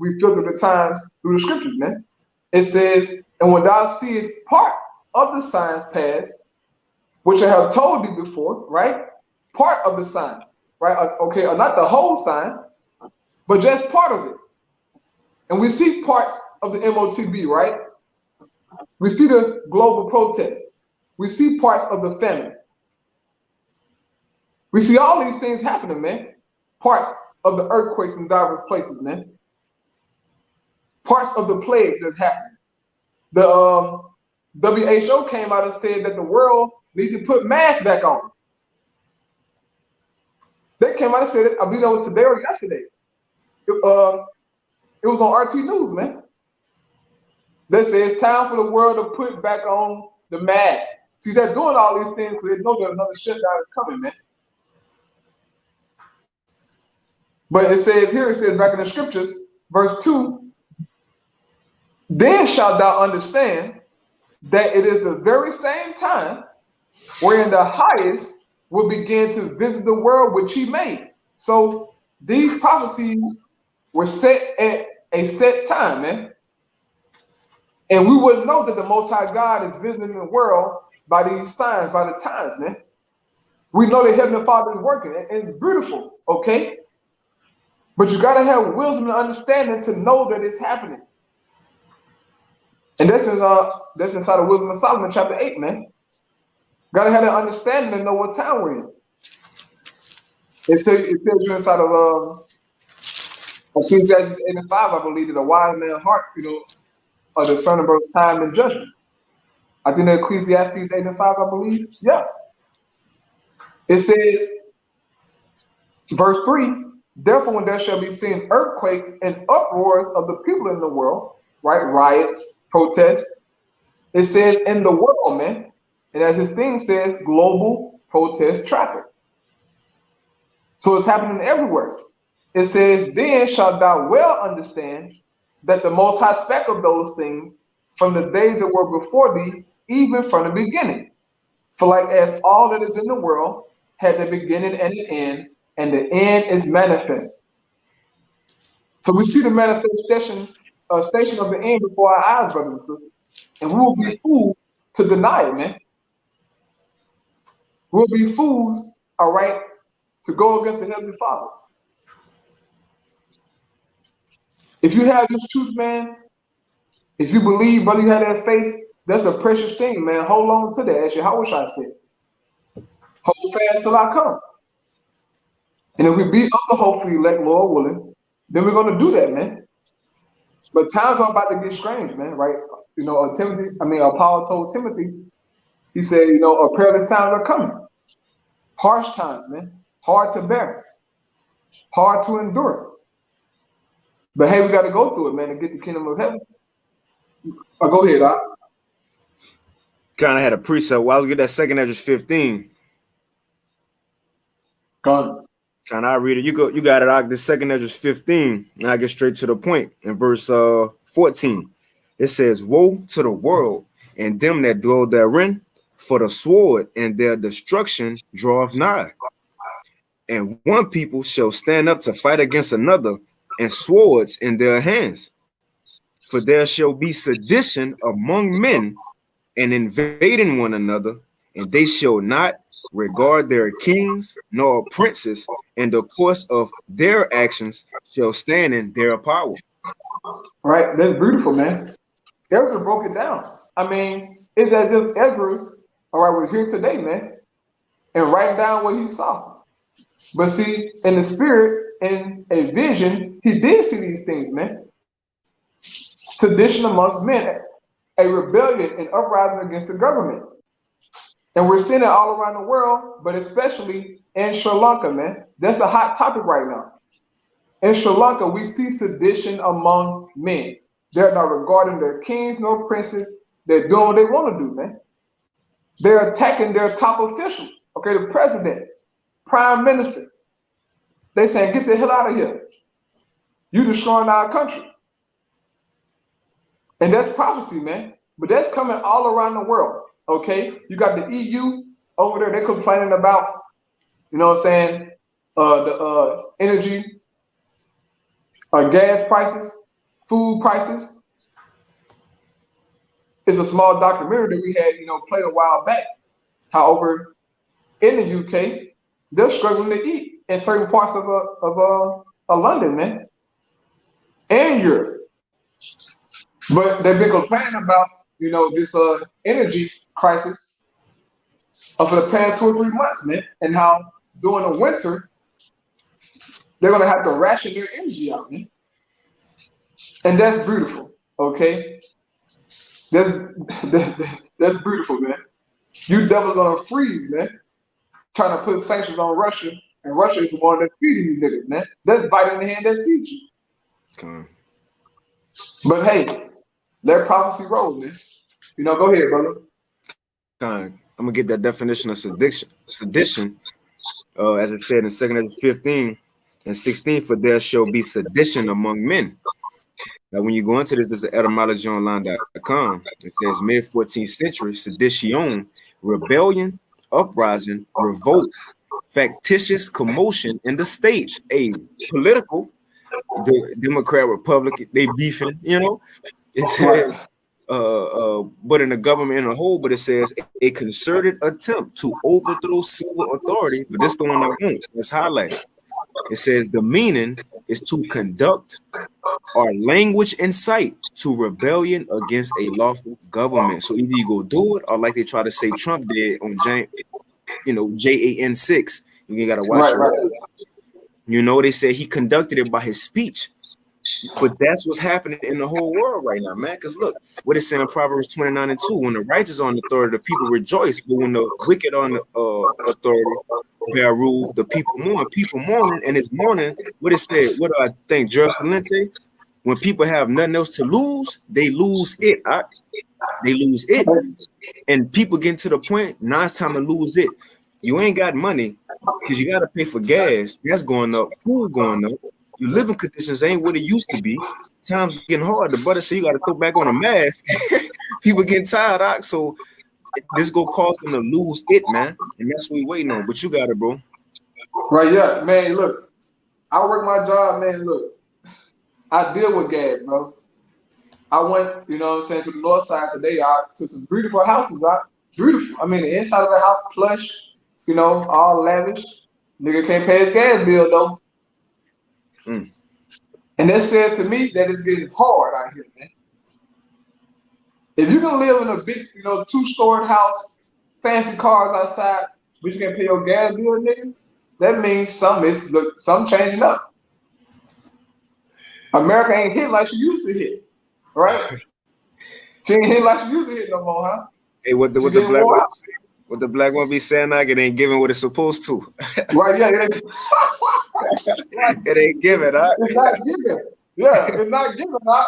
We filter the times through the scriptures, man. It says, and when thou seest part of the signs past, which I have told thee before, right? Part of the sign, right? Okay, not the whole sign, but just part of it. And we see parts of the M.O.T.B, right? We see the global protests. We see parts of the famine. We see all these things happening, man. Parts of the earthquakes in diverse places, man. Parts of the plagues that happened. The WHO came out and said that the world needs to put masks back on. They came out and said it, I believe that was today or yesterday. It was on RT News, man. They say it's time for the world to put back on the mask. See, they're doing all these things because they know that another shutdown is coming, man. But it says here, it says back in the scriptures, verse 2, then shalt thou understand that it is the very same time wherein the highest will begin to visit the world which he made. So these prophecies were set at a set time, man. And we would know that the Most High God is visiting the world by these signs, by the times, man. We know that Heavenly Father is working, and it's beautiful, okay? But you got to have wisdom and understanding to know that it's happening. And that's inside of Wisdom of Solomon, chapter 8, man. Got to have that understanding and know what time we're in. It tells you inside of Ecclesiastes 8 and 5, I believe, that a wise man's heart, are discerning both time and judgment. I think that Ecclesiastes 8 and 5, I believe. Yeah. It says, verse 3, therefore when there shall be seen earthquakes and uproars of the people in the world, right? Riots, protests. It says in the world, man. And as this thing says, global protest traffic. So it's happening everywhere. It says, then shalt thou well understand that the Most High spake of those things from the days that were before thee, even from the beginning. For like as all that is in the world had a beginning and an end, and the end is manifest. So we see the manifestation station of the end before our eyes, brothers and sisters. And we will be fools to deny it, man. We'll be fools, all right, to go against the Heavenly Father. If you have this truth, man, if you believe, brother, you have that faith, that's a precious thing, man. Hold on to that, as Yahweh said. Hold fast till I come. And if we be of the hopefully elect, Lord willing, then we're going to do that, man. But times are about to get strange, man, right? Paul told Timothy, he said, perilous times are coming. Harsh times, man. Hard to bear. Hard to endure. But hey, we got to go through it, man, to get the kingdom of heaven. Go ahead, Doc. Kind of had a precept. Well, I was get that 2 Esdras 15. Gone. Kind of I read it. You got it out. The 2 Esdras 15. And I get straight to the point. In verse 14, it says, woe to the world and them that dwell therein, for the sword and their destruction draweth nigh. And one people shall stand up to fight against another, and swords in their hands. For there shall be sedition among men, and invading one another, and they shall not regard their kings nor princes, and the course of their actions shall stand in their power. Right, that's beautiful, man. Ezra broke it down. I mean, it's as if Ezra, all right, we're here today, man, and write down what he saw. But see, in the spirit, in a vision, he did see these things, man. Sedition amongst men, a rebellion and uprising against the government. And we're seeing it all around the world, but especially in Sri Lanka, man. That's a hot topic right now. In Sri Lanka, we see sedition among men. They're not regarding their kings nor princes. They're doing what they want to do, man. They're attacking their top officials, okay, the president, prime minister. They saying, get the hell out of here. You destroying our country. And that's prophecy, man. But that's coming all around the world, okay? You got the EU over there. They're complaining about, the energy, gas prices, food prices. It's a small documentary that we had, played a while back. How over in the UK, they're struggling to eat in certain parts of London, man, and Europe. But they've been complaining about, this energy crisis for the past 2 or 3 months, man, and how during the winter they're gonna have to ration their energy out, man. And that's beautiful, okay? That's beautiful, man. You devils gonna freeze, man, trying to put sanctions on Russia, and Russia is the one that's feeding you niggas, man. That's biting the hand that feeds you. Come. But hey, let prophecy roll, man. Go ahead, brother. I'm gonna get that definition of sedition. As it said in 2 Esdras 15, And 16, for there shall be sedition among men. Now, when you go into this is etymologyonline.com. It says mid 14th century, sedition, rebellion, uprising, revolt, factitious commotion in the state, a political, the Democrat Republic, they beefing, you know. It says, but in the government in a whole, but it says a concerted attempt to overthrow civil authority. But this the one I want. It's highlighted. It says the meaning is to conduct or language incite to rebellion against a lawful government. So either you go do it, or like they try to say Trump did on JAN 6. You gotta watch Right, your right. words. You know, they said he conducted it by his speech. But that's what's happening in the whole world right now, man. Because look, what it said in Proverbs 29 and 2, when the righteous are on authority, the people rejoice. But when the wicked are on authority, bear rule, the people mourn. People mourning, and it's mourning. What it said, what do I think, Jerusalem? When people have nothing else to lose, they lose it. They lose it. And people get to the point, now it's time to lose it. You ain't got money because you got to pay for gas. That's going up. Food going up. Your living conditions ain't what it used to be. Times getting hard. The brother said you got to throw back on a mask. People getting tired, so this go cause them to lose it, man. And that's what we waiting on. But you got it, bro. Right, yeah, man. Look, I work my job, man. Look, I deal with gas, bro. I went, you know what I'm saying, to the north side today, to some beautiful houses, beautiful. I mean, the inside of the house plush, you know, all lavish. Nigga can't pay his gas bill though. And that says to me that it's getting hard out here, man. If you can live in a big, you know, 2-story house, fancy cars outside, but you can't pay your gas bill, nigga, that means some changing up. America ain't hit like she used to hit, right? She ain't hit like she used to hit no more, huh? Hey, what the black one be saying, like it ain't giving what it's supposed to. Right, yeah, it ain't giving, huh? It's not giving. Yeah, it's not giving, huh?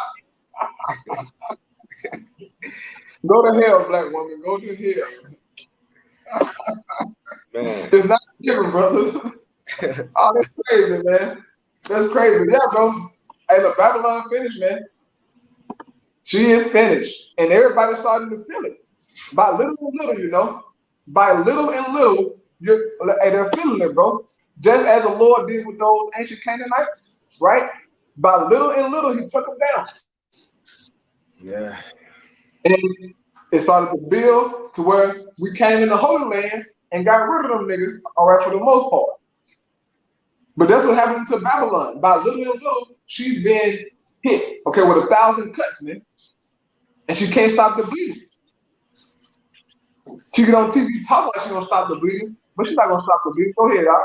Go to hell, black woman. Go to hell. Man. It's not giving, brother. Oh, that's crazy, man. That's crazy. Yeah, bro. Hey, look, Babylon finished, man. She is finished. And everybody's starting to feel it. By little and little, you know. By little and little, they're feeling it, bro. Just as the Lord did with those ancient Canaanites, right? By little and little, he took them down. Yeah. And it started to build to where we came in the Holy Land and got rid of them niggas, all right, for the most part. But that's what happened to Babylon. By little and little, she's been hit, okay, with 1,000 cuts, man. And she can't stop the bleeding. She get on TV talking like she's gonna stop the bleeding, but she's not gonna stop the bleeding. Go ahead, y'all.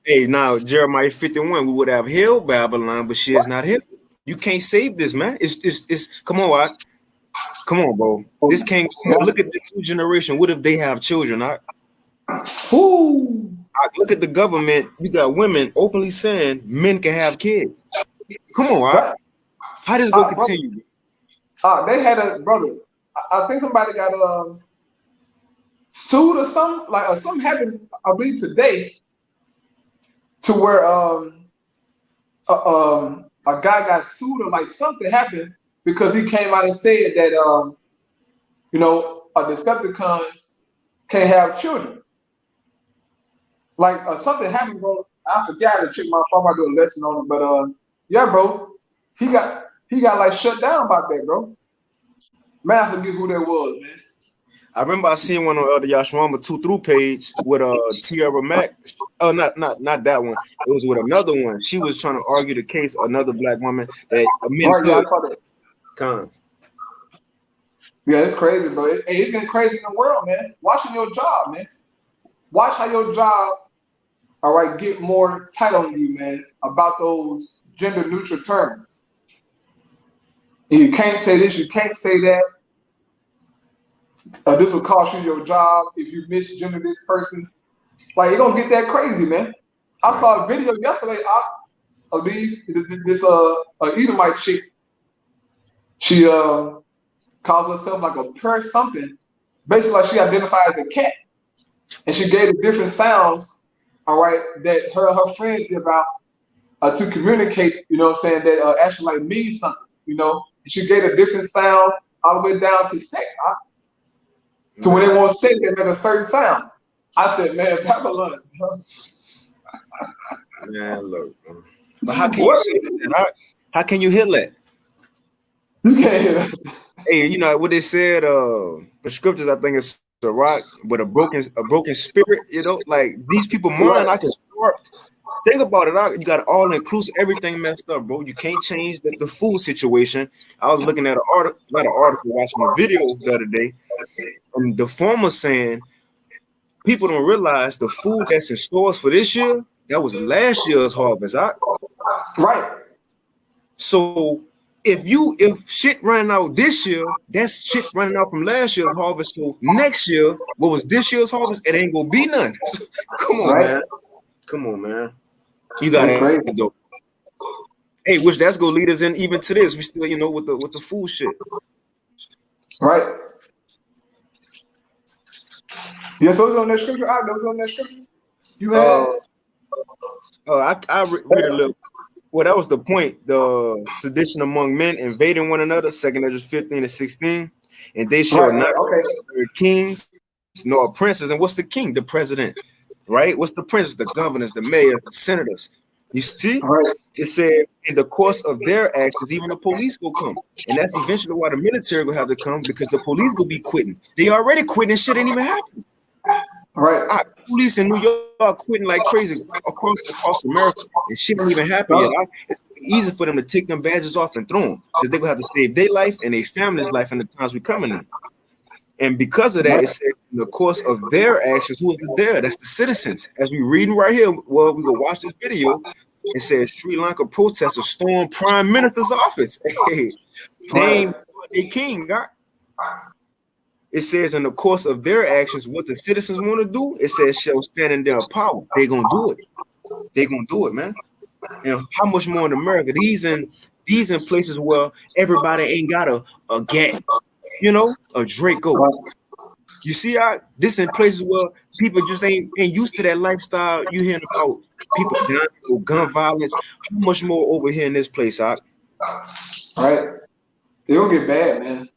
Hey, now Jeremiah 51, we would have healed Babylon, but she is not healed. You can't save this, man. It's come on, Rod. Come on, bro. This can't look at this new generation. What if they have children? Look at the government. You got women openly saying men can have kids. Come on, Rod. How does it go continue? They had a brother. I think somebody got sued or something. Like something happened, I believe today, to where a guy got sued or like something happened because he came out and said that you know, Decepticons can't have children. Like something happened, bro. I forgot to check my phone. I do a lesson on it, but yeah, bro, he got like shut down about that, bro. Man, I forget who that was, man. I remember I seen one on the Yashwama 2 through page with Tierra Mac. Oh, not that one. It was with another one. She was trying to argue the case. Another black woman that men could. Yeah, I saw that. Come. Yeah, it's crazy, bro. It's getting crazy in the world, man. Watching your job, man. Watch how your job, all right, get more tight on you, man, about those gender neutral terms. And you can't say this, you can't say that. This will cost you your job if you misgender this person. Like, it gonna get that crazy, man. I saw a video yesterday of this Edomite chick. She calls herself like a purr something. Basically, like she identifies as a cat. And she gave the different sounds, all right, that her friends give out to communicate, you know what I'm saying, that actually like means something, you know. And she gave a different sounds all the way down to sex. So when they want sex, they make a certain sound. I said, man, Babylon. Man, look. But how can you What? say that? How can you hear that? You can't hear that. Hey, you know what they said, the scriptures, I think it's a rock, but a broken spirit, you know, like these people mind, Right. I can start. Think about it, you got all inclusive, everything messed up, bro. You can't change the food situation. I was looking at an article, not an article, watching a video the other day, and the farmer saying people don't realize the food that's in stores for this year, that was last year's harvest. Right. So if shit running out this year, that's shit running out from last year's harvest. So next year, what was this year's harvest? It ain't gonna be none. Come on, Right. man. Come on, man. You That's gotta crazy. go. Hey, which that's gonna lead us in even to this. We still, you know, with the food shit. Right. Yeah, so it was on that scripture. That was on that scripture. You had? Uh, read a little. Well, that was the point. The sedition among men invading one another, 2 Ezra 15-16. And they shall Right. not Okay. be kings nor princes. And what's the king? The president, right? What's the princes? The governors, the mayors, the senators. You see? All right. It says in the course of their actions, even the police will come. And that's eventually why the military will have to come, because the police will be quitting. They already quitting and shit ain't even happening. All right. Police in New York quitting like crazy across America, and shit ain't even happen yet. Oh, It's easy for them to take them badges off and throw them, because they're gonna have to save their life and their family's life in the times we coming in. And because of that, right. it says in the course of their actions, who is the there? That's the citizens. As we reading right here, well, we go watch this video. It says Sri Lanka protesters storm prime minister's office. Hey, they Right. ain't a king. It says in the course of their actions, what the citizens want to do, it says shall stand in their power. They're gonna do it. They're gonna do it, man. And how much more in America? These in places where everybody ain't got a get, you know, a Draco. Right. You see, this in places where people just ain't used to that lifestyle. You hearing about people dying or gun violence. How much more over here in this place, Right. It'll get bad, man.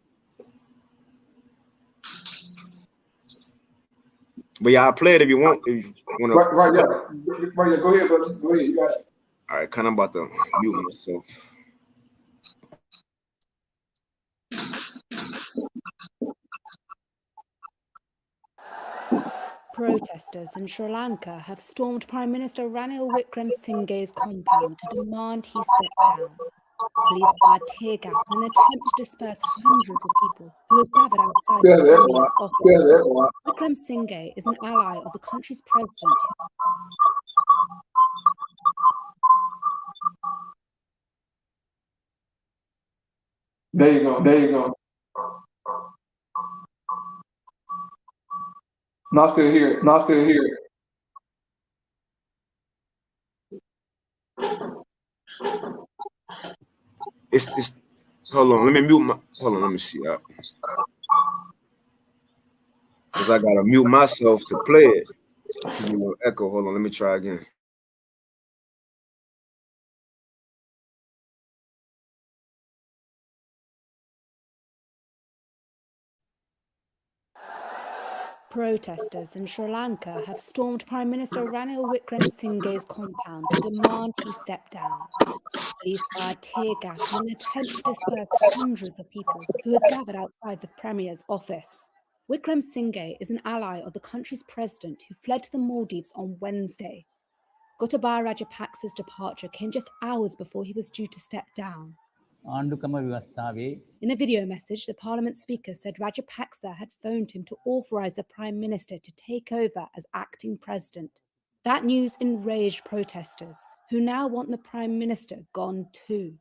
But y'all play it if you want. If you want Right. Right. to. Yeah. Right. Yeah. Go ahead, brother. Go ahead. You got it. All right, kind of about to mute myself. Protesters in Sri Lanka have stormed Prime Minister Ranil Wickremesinghe's compound to demand he step down. Police fired tear gas in an attempt to disperse hundreds of people who had gathered outside Yeah, the that Premier's one. Yeah, office. that one. Wickremesinghe is an ally of the country's president. There you go. There you go. Not still here. Not still here. It's hold on. Let me mute my. Hold on. Let me see. Because I gotta mute myself to play it. You know, echo. Hold on. Let me try again. Protesters in Sri Lanka have stormed Prime Minister Ranil Wickremesinghe's compound to demand he step down. Police fired tear gas in an attempt to disperse hundreds of people who had gathered outside the Premier's office. Wickremesinghe is an ally of the country's president who fled to the Maldives on Wednesday. Gotabaya Rajapaksa's departure came just hours before he was due to step down. In a video message, the Parliament Speaker said Rajapaksa had phoned him to authorise the Prime Minister to take over as acting president. That news enraged protesters, who now want the Prime Minister gone too.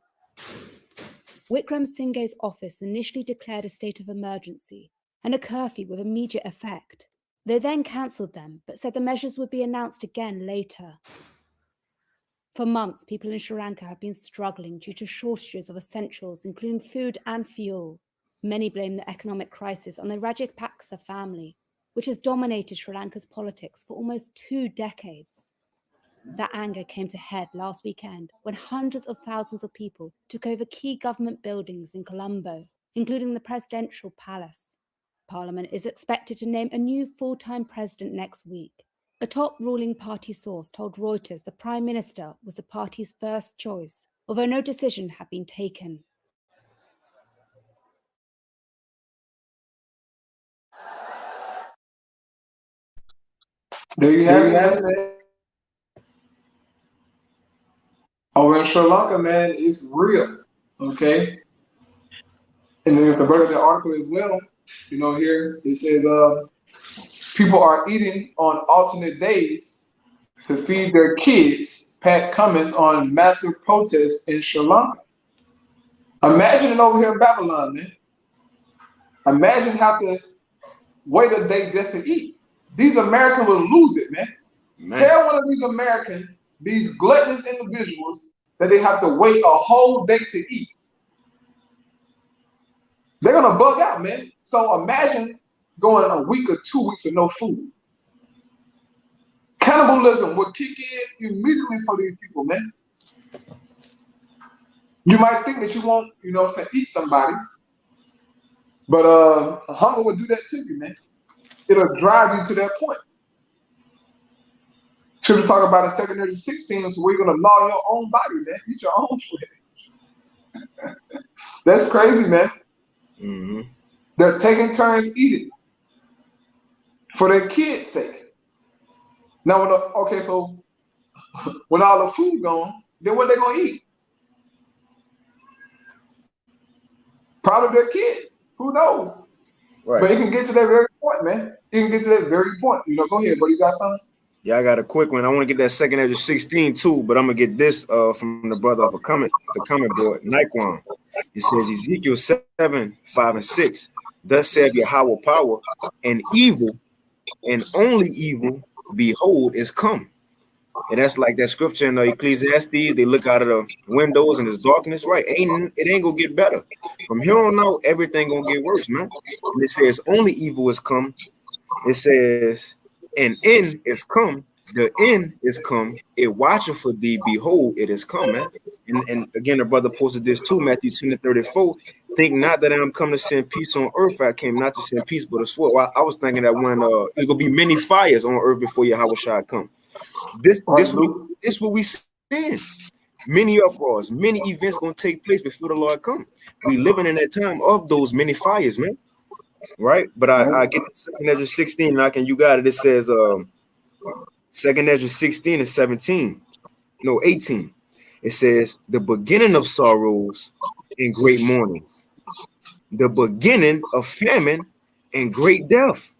Wickremesinghe's office initially declared a state of emergency and a curfew with immediate effect. They then cancelled them, but said the measures would be announced again later. For months, people in Sri Lanka have been struggling due to shortages of essentials, including food and fuel. Many blame the economic crisis on the Rajapaksa family, which has dominated Sri Lanka's politics for almost 2 decades. That anger came to head last weekend when hundreds of thousands of people took over key government buildings in Colombo, including the presidential palace. Parliament is expected to name a new full-time president next week. A top ruling party source told Reuters the Prime Minister was the party's first choice, although no decision had been taken. There you have it, man. Over in Sri Lanka, man, it's real. Okay. And there's a brother that article as well. You know, here it says people are eating on alternate days to feed their kids. Pat comments on massive protests in Sri Lanka. Imagine it over here in Babylon, man. Imagine having to wait a day just to eat. These Americans will lose it, man. Tell one of these Americans, these gluttonous individuals, that they have to wait a whole day to eat. They're gonna bug out, man. So imagine going a week or 2 weeks with no food. Cannibalism would kick in immediately for these people, man. You might think that you won't, you know, say eat somebody, but hunger will do that to you, man. It'll drive you to that point. Scripture talk about in 2 Corinthians 16, where you're gonna gnaw your own body, man. Eat your own flesh. That's crazy, man. Mm-hmm. They're taking turns eating for their kids' sake. Now, so when all the food gone, then what they gonna eat? Probably their kids. Who knows? Right. But it can get to that very point, man. It can get to that very point. You know, go ahead, bro. You got something? Yeah, I got a quick one. I want to get that 2 Ezra 16 too, but I'm gonna get this from the brother of the comment board, Nikwan. It says Ezekiel 7, 5, and 6. Thus saith Yahweh power, and evil, and only evil, behold, is come. And that's like that scripture in Ecclesiastes. They look out of the windows and it's darkness, right? It ain't gonna get better. From here on out, everything gonna get worse, man. And it says only evil is come. It says an end is come. The end is come. It watcheth for thee. Behold, it is come, man. And again, the brother posted this too, Matthew 10:34. Think not that I am come to send peace on earth. I came not to send peace, but a sword. Well, I was thinking that when it's gonna be many fires on earth before Yahweh shall come. This what we seeing. Many uproars, many events gonna take place before the Lord come. We living in that time of those many fires, man. Right? But I get the 2 Ezra 16, and you got it. It says 2 Ezra 16 and 17. No, 18. It says the beginning of sorrows and great mournings, the beginning of famine and great death,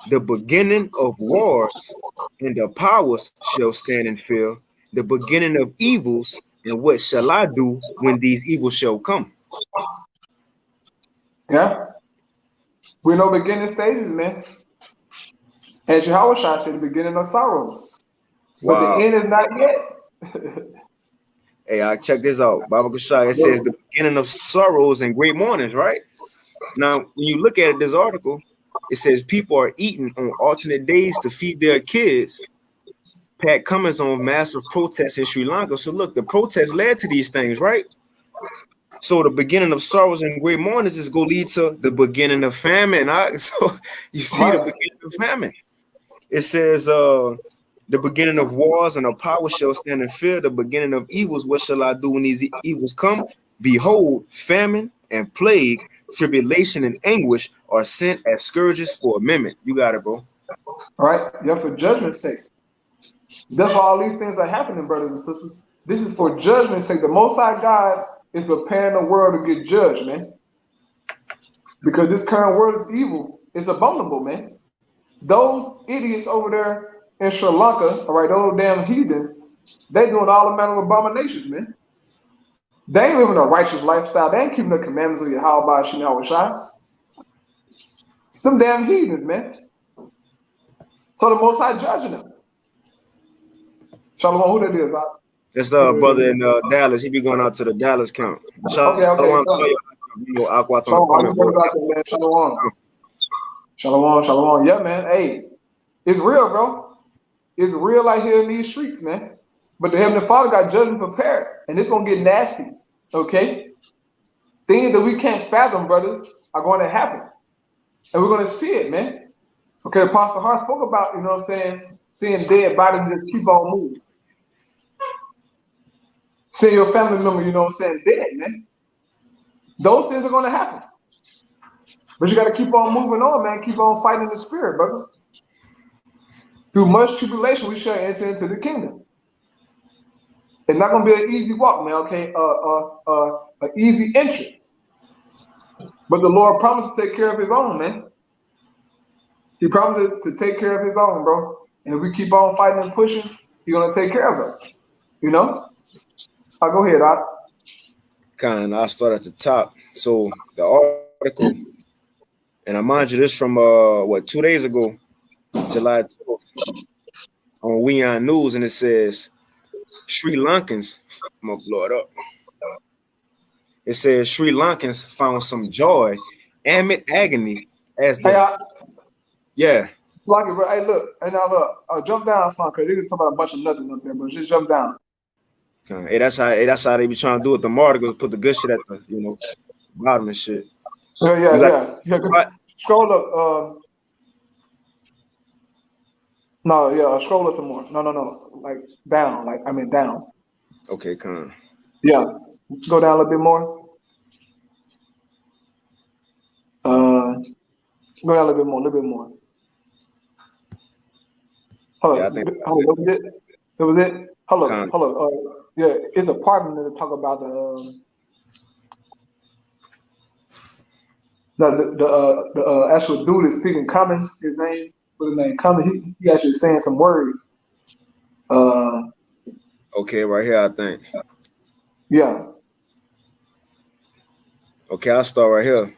the beginning of wars, and the powers shall stand and fear, the beginning of evils, and what shall I do when these evils shall come? Yeah. We're no beginning stages, man. As Yahweh Shai said, the beginning of sorrows. But Wow. the end is not yet. Hey, I check this out. Baba Kushai, it says the beginning of sorrows and great mournings, right? Now, when you look at it, this article, it says people are eating on alternate days to feed their kids. Pat Cummins on massive protests in Sri Lanka. So look, the protests led to these things, right? So the beginning of sorrows and great mournings is going to lead to the beginning of famine. So you see the beginning of famine. It says the beginning of wars and of power shall stand in fear. The beginning of evils, what shall I do when these evils come? Behold, famine and plague, tribulation and anguish are sent as scourges for amendment. You got it, bro. All right? Yeah, for judgment's sake. That's why all these things are happening, brothers and sisters. This is for judgment's sake. The Most High God is preparing the world to get judged, man. Because this current world is evil. It's abominable, man. Those idiots over there in Sri Lanka, all right, those damn heathens, they doing all manner of abominations, man. They ain't living a righteous lifestyle. They ain't keeping the commandments of Yahweh Shem Yahweh Shai. Some damn heathens, man. So the Most High judging them. Shalom, who that is? That's brother in Dallas. He be going out to the Dallas camp. Okay. Shalom. Yeah, man. Hey, it's real, bro. It's real out here in these streets, man. But the Heavenly Father got judgment prepared, and it's gonna get nasty. Okay, things that we can't fathom, brothers, are going to happen, and we're gonna see it, man. Okay, Apostle Hart spoke about, you know what I'm saying, seeing dead bodies just keep on moving. Seeing your family member, you know what I'm saying, dead, man. Those things are gonna happen. But you gotta keep on moving on, man. Keep on fighting the spirit, brother. Through much tribulation, we shall enter into the kingdom. It's not gonna be an easy walk, man. Okay, an easy entrance. But the Lord promised to take care of His own, man. He promised to take care of His own, bro. And if we keep on fighting and pushing, He's gonna take care of us. You know? I'll go ahead, Doc. I'll start at the top. So the article, and I mind you this from 2 days ago, July 12th, on WeOn News, and it says Sri Lankans, I'm gonna blow it up. It says Sri Lankans found some joy amid agony as they yeah. Like it, bro. Hey, look, and now look, jump down, son, because you can talk about a bunch of nothing up there, but just jump down. Hey, that's how they be trying to do it. The articles put the good shit at the bottom and shit. Yeah. Scroll up. Scroll up some more. No. Like down. Down. Okay, come. Yeah. Go down a little bit more. Go down a little bit more. Hold on. What was it? That was it? Hold on. Yeah, it's a part in there to talk about the actual dude is speaking Cummins. His name, Cummins. He actually saying some words. Okay, right here, I think. Yeah. Okay, I'll start right here.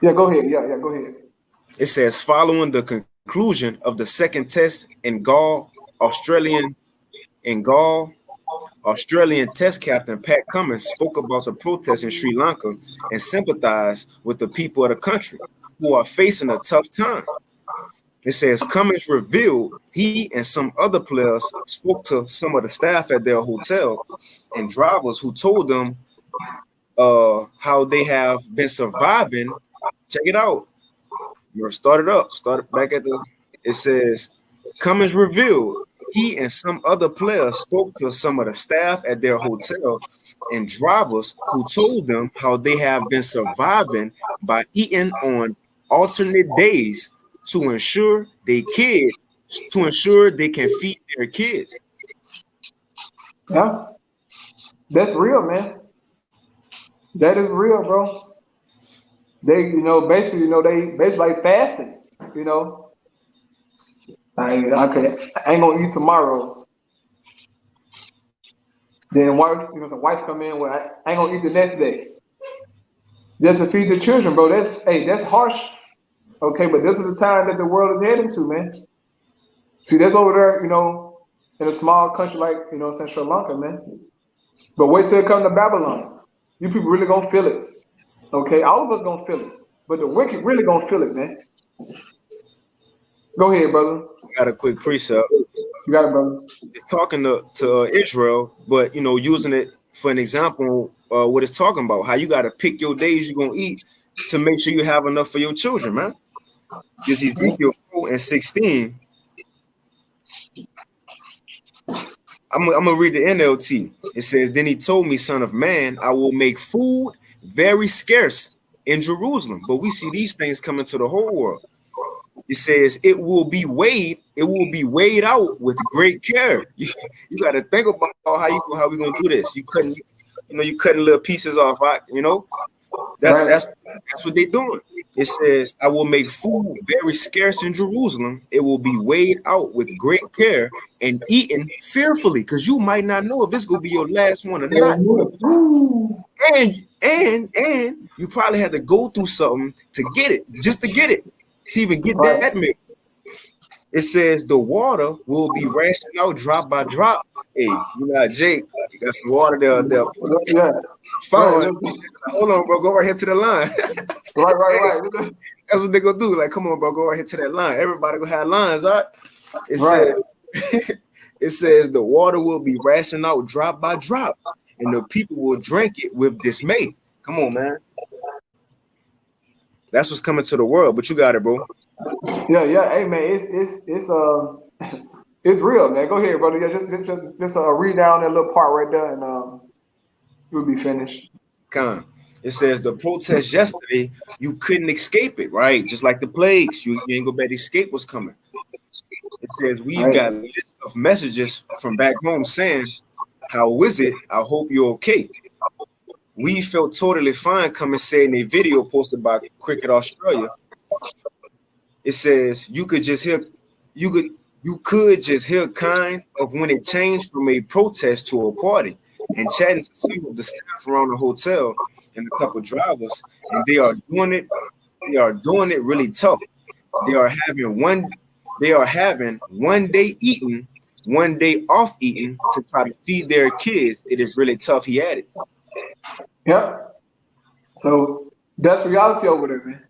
Yeah, go ahead. Yeah, go ahead. It says, following the conclusion of the second test in Gaul, Australian test captain Pat Cummins spoke about the protests in Sri Lanka and sympathized with the people of the country who are facing a tough time. It says Cummins revealed he and some other players spoke to some of the staff at their hotel and drivers who told them how they have been surviving. Check it out. Start back at it says Cummins revealed he and some other players spoke to some of the staff at their hotel and drivers who told them how they have been surviving by eating on alternate days to ensure they can feed their kids. Yeah. That's real, man. That is real, bro. They, basically like fasting, I ain't gonna eat tomorrow. Then the wife come in, well, I ain't gonna eat the next day. Just to feed the children, bro. That's harsh. Okay, but this is the time that the world is heading to, man. See, that's over there, in a small country like, Sri Lanka, man. But wait till it comes to Babylon. You people really gonna feel it. Okay, all of us gonna feel it. But the wicked really gonna feel it, man. Go ahead, brother. Got a quick precept. You got it, brother. It's talking to Israel, but using it for an example, what it's talking about, how you got to pick your days you're gonna eat to make sure you have enough for your children, man. This Ezekiel 4:16. I'm gonna read the NLT. It says, "Then he told me, son of man, I will make food very scarce in Jerusalem." But we see these things coming to the whole world. It says it will be weighed out with great care. You got to think about how we gonna do this. You cutting little pieces off, That's what they're doing. It says, I will make food very scarce in Jerusalem. It will be weighed out with great care and eaten fearfully, because you might not know if this gonna be your last one or not. And you probably had to go through something to get it, to even get that milk. It says the water will be rationed out drop by drop. Hey, Jake, you got some water there. Yeah. Fine. Hold on, bro. Go right here to the line. Right. That's what they gonna do. Like, come on, bro. Go right here to that line. Everybody gonna have lines, all right? It says It says the water will be rationed out drop by drop, and the people will drink it with dismay. Come on, man. That's what's coming to the world, but you got it, bro. Yeah. Hey, man, it's real, man. Go ahead, brother. Yeah, just read down that little part right there, and we'll be finished. Con. It says the protest yesterday, you couldn't escape it, right? Just like the plagues, you ain't gonna better escape what's coming. It says we've Right. got lists of messages from back home saying, "How is it? I hope you're okay." We felt totally fine, coming saying a video posted by Cricket Australia. It says you could just hear kind of when it changed from a protest to a party, and chatting to some of the staff around the hotel and a couple drivers, and they are doing it really tough. They are having one day eating, one day off eating to try to feed their kids. It is really tough, he added. Yep. So that's reality over there, man.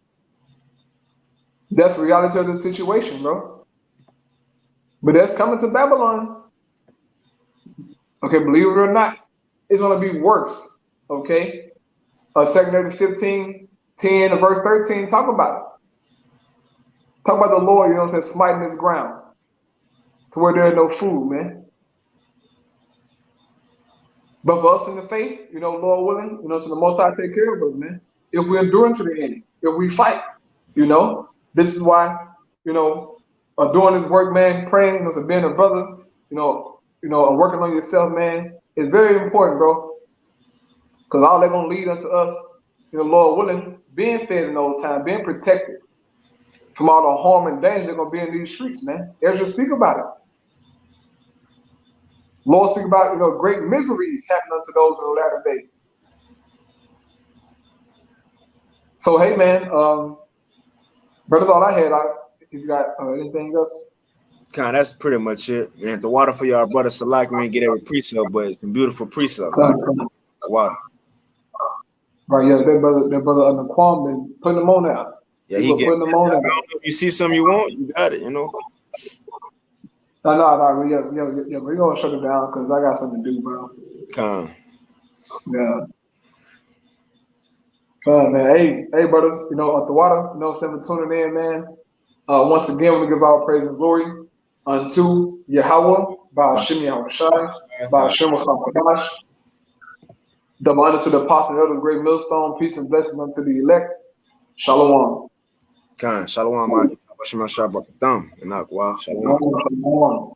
That's reality of the situation, bro. But that's coming to Babylon. Okay, believe it or not, it's gonna be worse. Okay. 2 Corinthians 15, 10 and verse 13, talk about it. Talk about the Lord, smiting this ground to where there's no food, man. But for us in the faith, Lord willing, so the Most High take care of us, man. If we endure to the end, if we fight, this is why, doing this work, man, praying, so being a brother, working on yourself, man, is very important, bro. Because all they're gonna lead unto us, Lord willing, being fed in those times, being protected from all the harm and danger they're gonna be in these streets, man. Ezra speak about it. Lord speak about, great miseries happening unto those in the latter days. So hey, man, brothers, all I had. If you got anything else, That's pretty much it. And the water for y'all brother Salak, we ain't get every precept, but it's some beautiful precepts. Water. Right, yeah, that brother under Quam been putting them on out. Yeah, People putting them on out. If you see something you want, you got it, No, we're gonna shut it down because I got something to do, bro. Yeah. Man. Hey, brothers, at the water, for tuning in, man. Once again, we give our praise and glory unto Yahweh, Ba'ashem Yahushai, Ba'ashem Chakadash. The honor to the apostle and elders, great millstone, peace and blessings unto the elect. Shalom. Shalom, Shalom. And Shalom.